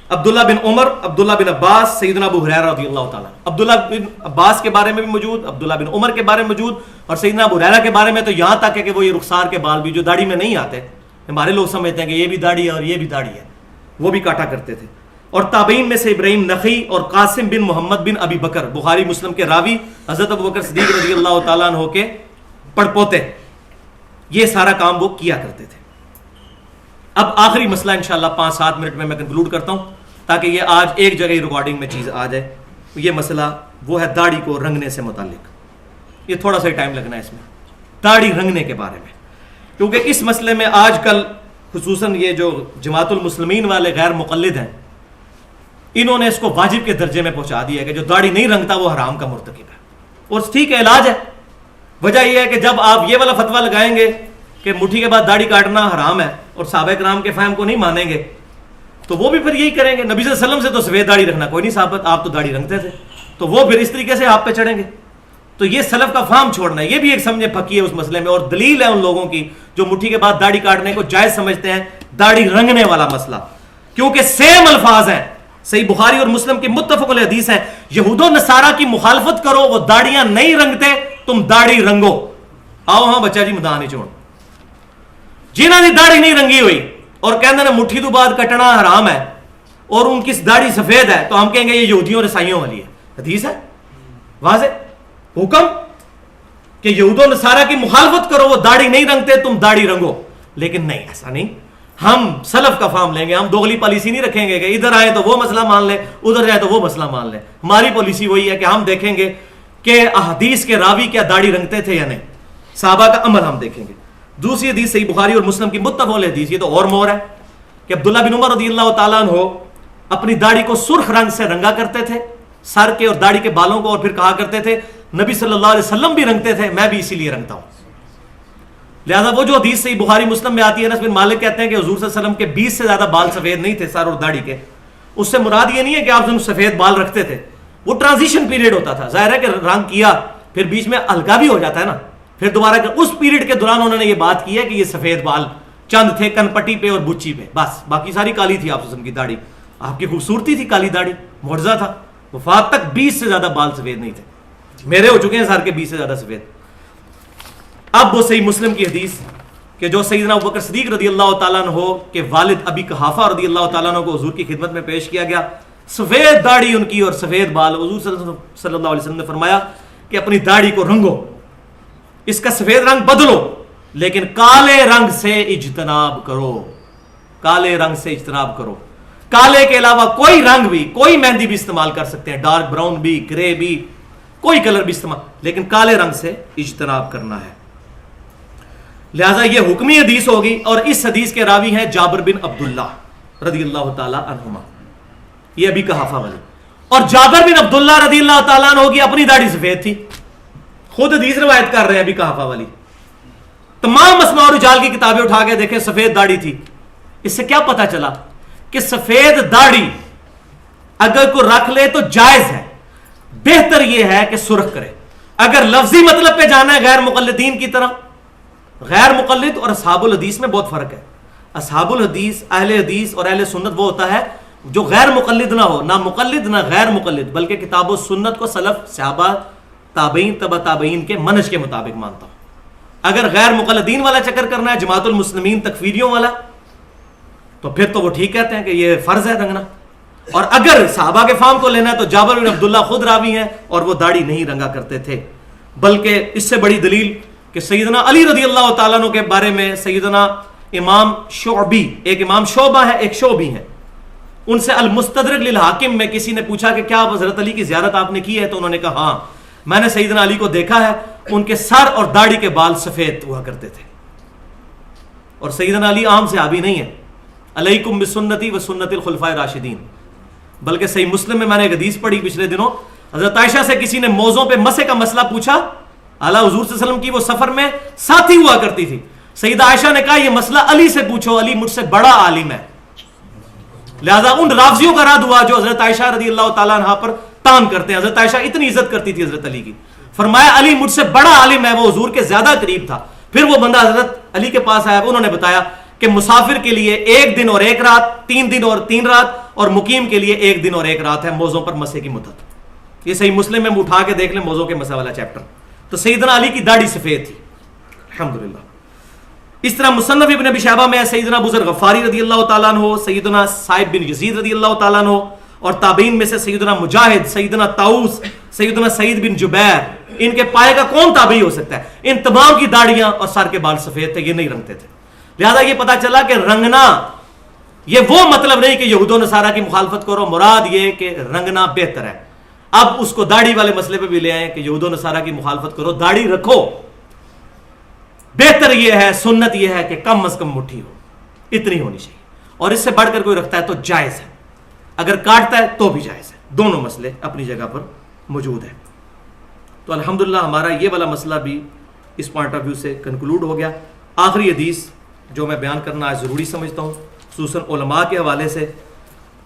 عبداللہ بن عمر، عبداللہ بن عباس، سیدنا ابو ہریرہ رضی اللہ تعالیٰ. عبداللہ بن عباس کے بارے میں بھی موجود، عبداللہ بن عمر کے بارے میں موجود، اور سیدنا ابو ہریرہ کے بارے میں تو یہاں تک ہے کہ وہ یہ رخسار کے بال بھی جو داڑھی میں نہیں آتے، ہمارے لوگ سمجھتے ہیں کہ یہ بھی داڑھی ہے اور یہ بھی داڑھی ہے، وہ بھی کاٹا کرتے تھے. اور تابعین میں سے ابراہیم نخعی اور قاسم بن محمد بن ابی بکر، بخاری مسلم کے راوی، حضرت ابوبکر صدیق رضی اللہ تعالیٰ عنہ کے پڑپوتے، یہ سارا کام وہ کیا کرتے تھے. اب آخری مسئلہ انشاءاللہ 5-7 منٹ میں کنکلوڈ کرتا ہوں تاکہ یہ آج ایک جگہ ریکارڈنگ میں چیز آ جائے. یہ مسئلہ وہ ہے داڑھی کو رنگنے سے متعلق. یہ تھوڑا سا ٹائم لگنا ہے اس میں، داڑھی رنگنے کے بارے میں، کیونکہ اس مسئلے میں آج کل خصوصاً یہ جو جماعت المسلمین والے غیر مقلد ہیں، انہوں نے اس کو واجب کے درجے میں پہنچا دیا ہے کہ جو داڑھی نہیں رنگتا وہ حرام کا مرتکب ہے. اور ٹھیک ہے، علاج ہے. وجہ یہ ہے کہ جب آپ یہ والا فتویٰ لگائیں گے کہ مٹھی کے بعد داڑھی کاٹنا حرام ہے اور صحابہ کرام کے فہم کو نہیں مانیں گے، تو وہ بھی پھر یہی کریں گے. نبی صلی اللہ علیہ وسلم سے تو سفید داڑھی رکھنا کوئی نہیں ثابت، آپ تو داڑھی رنگتے تھے، تو وہ پھر اس طریقے سے آپ پہ چڑھیں گے. تو یہ سلف کا فہم چھوڑنا ہے، یہ بھی ایک سمجھے پھکی ہے اس مسئلے میں. اور دلیل ہے ان لوگوں کی جو مٹھی کے بعد داڑھی کاٹنے کو جائز سمجھتے ہیں، داڑھی رنگنے والا مسئلہ، کیونکہ سیم الفاظ ہیں، صحیح بخاری اور مسلم کی متفق علیہ حدیث ہے، یہود و نصارہ کی مخالفت کرو، وہ داڑیاں نہیں رنگتے، تم داڑھی رنگو. آؤ ہاں بچہ جی مداح نہیں چھوڑ. جنہاں نے داڑھی نہیں رنگی ہوئی اور کہندے نے مٹھی تو بعد کٹنا حرام ہے اور ان کی داڑھی سفید ہے، تو ہم کہیں گے یہ یہودیوں اور عیسائیوں والی ہے. حدیث ہے واضح حکم کہ یہود و نصارہ کی مخالفت کرو، وہ داڑھی نہیں رنگتے، تم داڑھی رنگو. لیکن نہیں، ایسا نہیں. ہم سلف کا فارم لیں گے، ہم دوغلی پالیسی نہیں رکھیں گے کہ ادھر آئے تو وہ مسئلہ مان لیں، ادھر جائے تو وہ مسئلہ مان لیں. ہماری پالیسی وہی ہے کہ ہم دیکھیں گے کہ احادیث کے راوی کیا داڑھی رنگتے تھے یا نہیں، صحابہ کا عمل ہم دیکھیں گے. دوسری حدیث صحیح بخاری اور مسلم کی متفق علیہ حدیث، یہ تو اور مور ہے کہ عبداللہ بن عمر رضی اللہ تعالیٰ عنہ اپنی داڑھی کو سرخ رنگ سے رنگا کرتے تھے، سر کے اور داڑھی کے بالوں کو، اور پھر کہا کرتے تھے نبی صلی اللہ علیہ وسلم بھی رنگتے تھے، میں بھی اسی لیے رنگتا ہوں. لہذا وہ جو حدیث صحیح بخاری مسلم میں آتی ہے، انس بن مالک کہتے ہیں کہ حضور صلی اللہ علیہ وسلم کے 20 سے زیادہ بال سفید نہیں تھے سر اور داڑھی کے. اس سے مراد یہ نہیں ہے کہ آپ سفید بال رکھتے تھے، وہ ٹرانزیشن پیریڈ ہوتا تھا. ظاہر ہے کہ رنگ کیا پھر بیچ میں ہلکا بھی ہو جاتا ہے نا، پھر دوبارہ اس پیریڈ کے دوران انہوں نے یہ بات کی ہے کہ یہ سفید بال چند تھے کن پٹی پہ اور بچی پہ، بس باقی ساری کالی تھی. آپ کی داڑھی، آپ کی خوبصورتی تھی کالی داڑھی، معجزہ تھا. وفات تک 20 سے زیادہ بال سفید نہیں تھے. میرے ہو چکے ہیں سر کے 20 سے زیادہ سفید. اب وہ صحیح مسلم کی حدیث کہ جو سیدنا ابوبکر صدیق رضی اللہ تعالیٰ عنہ کے والد ابی قحافہ رضی اللہ تعالیٰ عنہ کو حضور کی خدمت میں پیش کیا گیا. سفید داڑھی ان کی اور سفید بال. حضور صلی اللہ علیہ وسلم نے فرمایا کہ اپنی داڑھی کو رنگو، اس کا سفید رنگ بدلو، لیکن کالے رنگ سے اجتناب کرو. کالے رنگ سے اجتناب کرو. کالے کے علاوہ کوئی رنگ بھی، کوئی مہندی بھی استعمال کر سکتے ہیں، ڈارک براؤن بھی، گرے بھی، کوئی کلر بھی استعمال، لیکن کالے رنگ سے اجتناب کرنا ہے. لہذا یہ حکمی حدیث ہوگی. اور اس حدیث کے راوی ہیں جابر بن عبداللہ رضی اللہ تعالی عنہما، یہ ابھی قحافہ والے. اور جابر بن عبداللہ رضی اللہ تعالیٰ عنہ کی اپنی داڑھی سفید تھی، خود حدیث روایت کر رہے ہیں ابھی قحافہ والی. تمام مسمع اور رجال کی کتابیں اٹھا کے دیکھیں، سفید داڑھی تھی. اس سے کیا پتا چلا کہ سفید داڑھی اگر کوئی رکھ لے تو جائز ہے، بہتر یہ ہے کہ سرخ کرے. اگر لفظی مطلب پہ جانا ہے غیر مقلدین کی طرح، غیر مقلد اور اصحاب الحدیث میں بہت فرق ہے. اصحاب الحدیث، اہل حدیث اور اہل سنت وہ ہوتا ہے جو غیر مقلد نہ ہو، نہ مقلد نہ غیر مقلد، بلکہ کتاب و سنت کو سلف، صحابہ، تابعین، تبع تابعین کے منہج کے مطابق مانتا ہوں. اگر غیر مقلدین والا چکر کرنا ہے، جماعت المسلمین تکفیریوں والا، تو پھر تو وہ ٹھیک کہتے ہیں کہ یہ فرض ہے رنگنا. اور اگر صحابہ کے فام کو لینا ہے تو جابر بن عبداللہ خود راوی ہیں اور وہ داڑھی نہیں رنگا کرتے تھے. بلکہ اس سے بڑی دلیل کہ سیدنا علی رضی اللہ تعالیٰ عنہ کے بارے میں سیدنا امام شعبی، ایک امام شعبہ ہے ایک شعبی ہے، ان سے المستدرک للحاکم میں کسی نے پوچھا کہ کیا حضرت علی کی زیارت آپ نے کی ہے؟ تو انہوں نے کہا ہاں، میں نے سیدنا علی کو دیکھا ہے، ان کے سر اور داڑھی کے بال سفید ہوا کرتے تھے. اور سیدنا علی عام صحابی نہیں ہے. علیکم بسنتی و سنت الخلفاء راشدین. بلکہ صحیح مسلم میں نے ایک حدیث پڑھی پچھلے دنوں، حضرت عائشہ سے کسی نے موزوں پہ مسح کا مسئلہ پوچھا، اعلیٰ حضور صلی اللہ علیہ وسلم کی وہ سفر میں ساتھی ہوا کرتی تھی. سیدہ عائشہ نے کہا یہ مسئلہ علی سے پوچھو، علی مجھ سے بڑا عالم ہے. لہذا ان رافضیوں کا رد ہوا جو حضرت عائشہ رضی اللہ تعالیٰ عنہ پر تان کرتے ہیں. حضرت عائشہ اتنی عزت کرتی تھی حضرت علی کی، فرمایا علی مجھ سے بڑا عالم ہے، وہ حضور کے زیادہ قریب تھا. پھر وہ بندہ حضرت علی کے پاس آیا، انہوں نے بتایا کہ مسافر کے لیے 1 دن اور 1 رات، 3 دن اور 3 رات، اور مقیم کے لیے 1 دن اور 1 رات ہے موضوع پر مسح کی مدت۔ یہ صحیح مسلم میں اٹھا کے دیکھ لیں موضوع کے مسح والا چیپٹر۔ تو سیدنا علی کی داڑھی سفید تھی الحمدللہ۔ اس طرح مصنف ابن ابی شیبہ میں سیدنا ابو ذر غفاری رضی اللہ تعالیٰ عنہ، سیدنا صائب بن یزید رضی اللہ تعالیٰ عنہ، اور تابعین میں سے سیدنا مجاہد، سیدنا طاؤس، سیدنا سعید بن جبیر، ان کے پائے کا کون تابعی ہو سکتا ہے؟ ان تمام کی داڑیاں اور سر کے بال سفید تھے، یہ نہیں رنگتے تھے۔ لہذا یہ پتا چلا کہ رنگنا یہ وہ مطلب نہیں کہ یہود و نصارہ کی مخالفت کرو، مراد یہ کہ رنگنا بہتر ہے۔ اب اس کو داڑھی والے مسئلے پہ بھی لے آئیں کہ یہود و نصارہ کی مخالفت کرو، داڑھی رکھو، بہتر یہ ہے، سنت یہ ہے کہ کم از کم مٹھی ہو، اتنی ہونی چاہیے، اور اس سے بڑھ کر کوئی رکھتا ہے تو جائز ہے، اگر کاٹتا ہے تو بھی جائز ہے۔ دونوں مسئلے اپنی جگہ پر موجود ہیں۔ تو الحمدللہ ہمارا یہ والا مسئلہ بھی اس پوائنٹ آف ویو سے کنکلوڈ ہو گیا۔ آخری حدیث جو میں بیان کرنا آج ضروری سمجھتا ہوں، خصوصاً علماء کے حوالے سے،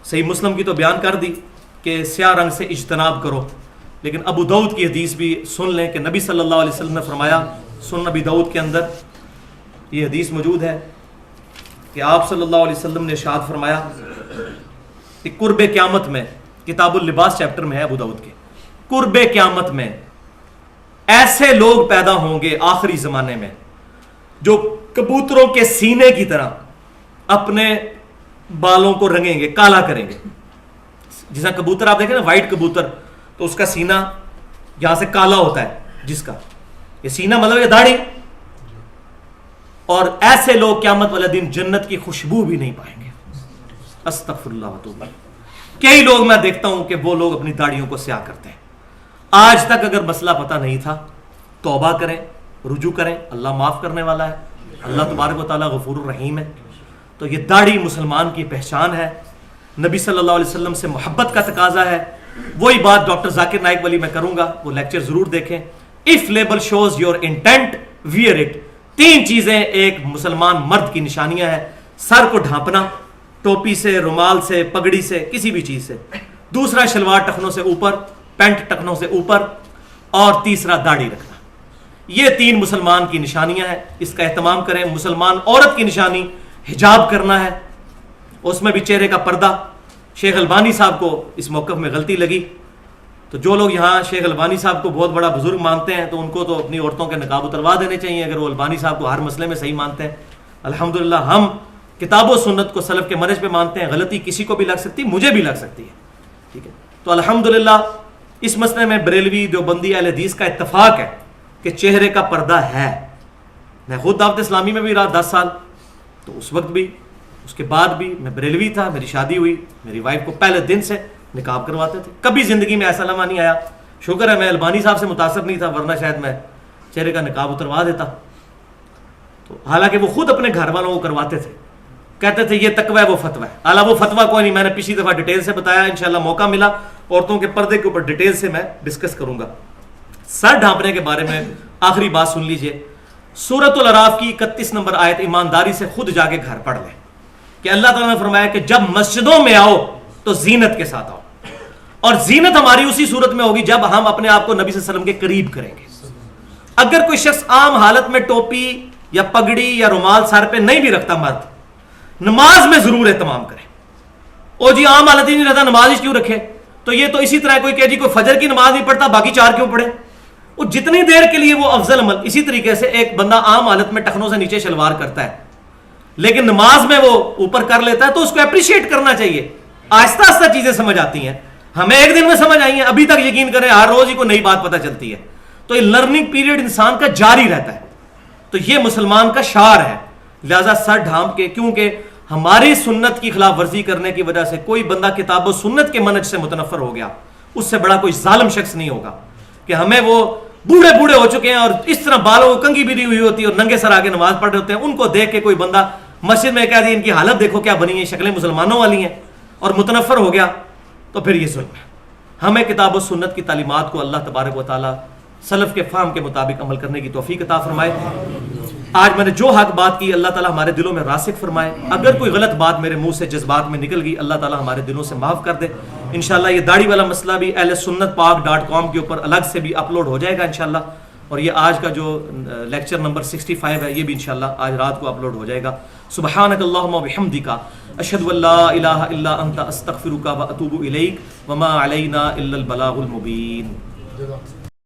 صحیح مسلم کی تو بیان کر دی کہ سیاہ رنگ سے اجتناب کرو، لیکن ابو داؤد کی حدیث بھی سن لیں کہ نبی صلی اللہ علیہ وسلم نے فرمایا، سنن ابی داؤد کے اندر یہ حدیث موجود ہے کہ آپ صلی اللہ علیہ وسلم نے ارشاد فرمایا کہ قرب قیامت میں، کتاب اللباس چیپٹر میں ہے ابو داؤد کے، قرب قیامت میں ایسے لوگ پیدا ہوں گے آخری زمانے میں جو کبوتروں کے سینے کی طرح اپنے بالوں کو رنگیں گے، کالا کریں گے۔ جیسا کبوتر آپ دیکھیں نا، وائٹ کبوتر، تو اس کا سینہ یہاں سے کالا ہوتا ہے، جس کا یہ سینہ مطلب یہ داڑھی، اور ایسے لوگ قیامت والے دن جنت کی خوشبو بھی نہیں پائیں گے۔ استغفر اللہ واتوب الیہ۔ کئی لوگ میں دیکھتا ہوں کہ وہ لوگ اپنی داڑھیوں کو سیاہ کرتے ہیں۔ آج تک اگر مسئلہ پتہ نہیں تھا، توبہ کریں، رجوع کریں، اللہ معاف کرنے والا ہے، اللہ تبارک و تعالیٰ غفور الرحیم ہے۔ تو یہ داڑھی مسلمان کی پہچان ہے، نبی صلی اللہ علیہ وسلم سے محبت کا تقاضا ہے۔ وہی بات ڈاکٹر ذاکر نائک والی میں کروں گا، وہ لیکچر ضرور دیکھیں۔ If label shows your intent wear it. 3 چیزیں ایک مسلمان مرد کی نشانیاں ہیں: سر کو ڈھانپنا، ٹوپی سے، رومال سے، پگڑی سے، کسی بھی چیز سے، دوسرا شلوار ٹخنوں سے اوپر، پینٹ ٹخنوں سے اوپر، اور تیسرا داڑھی رکھنا۔ یہ 3 مسلمان کی نشانیاں ہیں، اس کا اہتمام کریں۔ مسلمان عورت کی نشانی حجاب کرنا ہے، اس میں بھی چہرے کا پردہ۔ شیخ البانی صاحب کو اس موقف میں غلطی لگی، تو جو لوگ یہاں شیخ البانی صاحب کو بہت بڑا بزرگ مانتے ہیں تو ان کو تو اپنی عورتوں کے نقاب اتروا دینے چاہیے، اگر وہ البانی صاحب کو ہر مسئلے میں صحیح مانتے ہیں۔ الحمدللہ ہم کتاب و سنت کو سلف کے منہج پہ مانتے ہیں، غلطی کسی کو بھی لگ سکتی، مجھے بھی لگ سکتی ہے، ٹھیک ہے۔ تو الحمدللہ اس مسئلے میں بریلوی دیوبندی اہل حدیث کا اتفاق ہے کہ چہرے کا پردہ ہے۔ میں خود دعوت اسلامی میں بھی رہا 10 سال، تو اس وقت بھی، اس کے بعد بھی میں بریلوی تھا۔ میری شادی ہوئی، میری وائف کو پہلے دن سے نقاب کرواتے تھے، کبھی زندگی میں ایسا لمحہ نہیں آیا، شکر ہے میں البانی صاحب سے متاثر نہیں تھا، ورنہ شاید میں چہرے کا نقاب اتروا دیتا۔ تو حالانکہ وہ خود اپنے گھر والوں کو کرواتے تھے، کہتے تھے یہ تقوی ہے وہ فتویٰ ہے، حالانکہ وہ فتویٰ کوئی نہیں، میں نے پچھلی دفعہ ڈیٹیل سے بتایا، انشاءاللہ موقع ملا عورتوں کے پردے کے اوپر ڈیٹیل سے میں ڈسکس کروں گا۔ سر ڈھانپنے کے بارے میں آخری بات سن لیجئے، سورۃ الاعراف کی 31 نمبر آیت ایمانداری سے خود جا کے گھر پڑھ لیں کہ اللہ تعالیٰ نے فرمایا کہ جب مسجدوں میں آؤ تو زینت کے ساتھ آؤ، اور زینت ہماری اسی صورت میں ہوگی جب ہم اپنے آپ کو نبی صلی اللہ علیہ وسلم کے قریب کریں گے۔ اگر کوئی شخص عام حالت میں ٹوپی یا پگڑی یا رومال سر پہ نہیں بھی رکھتا، مرد نماز میں ضرور اہتمام کرے۔ او جی عام حالت ہی نہیں رہتا، نماز ہی کیوں رکھے؟ تو یہ تو اسی طرح کوئی کہ جی کوئی فجر کی نماز نہیں پڑھتا، باقی 4 کیوں پڑھے؟ وہ جتنی دیر کے لیے وہ افضل عمل۔ اسی طریقے سے ایک بندہ عام حالت میں ٹخنوں سے نیچے شلوار کرتا ہے، لیکن نماز میں وہ اوپر کر لیتا ہے، تو اس کو اپریشیٹ کرنا چاہیے۔ آہستہ آہستہ چیزیں سمجھ آتی ہیں، ہمیں ایک دن میں سمجھ آئی ہیں، ابھی تک یقین کریں ہر روز ہی کوئی نئی بات پتہ چلتی ہے۔ تو یہ لرننگ پیریڈ انسان کا جاری رہتا ہے، تو یہ مسلمان کا شعار ہے۔ لہذا سر ڈھانپ کے، کیونکہ ہماری سنت کی خلاف ورزی کرنے کی وجہ سے کوئی بندہ کتاب و سنت کے منہج سے متنفر ہو گیا، اس سے بڑا کوئی ظالم شخص نہیں ہوگا کہ ہمیں وہ بوڑھے بوڑھے ہو چکے ہیں اور اس طرح بالوں کو کنگھی بھی دی ہوئی ہوتی ہے اور ننگے سر آگے نماز پڑھ رہے ہوتے ہیں، ان کو دیکھ کے کوئی بندہ مسجد میں کہہ دی ان کی حالت دیکھو کیا بنی ہے، شکلیں مسلمانوں والی ہیں، اور متنفر ہو گیا، تو پھر یہ ظلم ہے۔ ہمیں کتاب و سنت کی تعلیمات کو اللہ تبارک و تعالی سلف کے فہم کے مطابق عمل کرنے کی توفیق عطا فرمائے۔ آج میں نے جو حق بات کی اللہ تعالی ہمارے دلوں میں راسخ فرمائے، اگر کوئی غلط بات میرے منہ سے جذبات میں نکل گئی اللہ تعالی ہمارے دلوں سے معاف کر دے۔ انشاءاللہ یہ داڑھی والا مسئلہ بھی اہل سنت پاک .com کے اوپر الگ سے بھی اپلوڈ ہو جائے گا انشاءاللہ۔ اور یہ آج کا جو لیکچر نمبر 65 ہے یہ بھی انشاءاللہ آج رات کو اپلوڈ ہو جائے گا. سبحانک اللہم وبحمدک اشہد ان لا الہ الا انت استغفرک واتوب الیک وما علینا الا البلاغ المبین.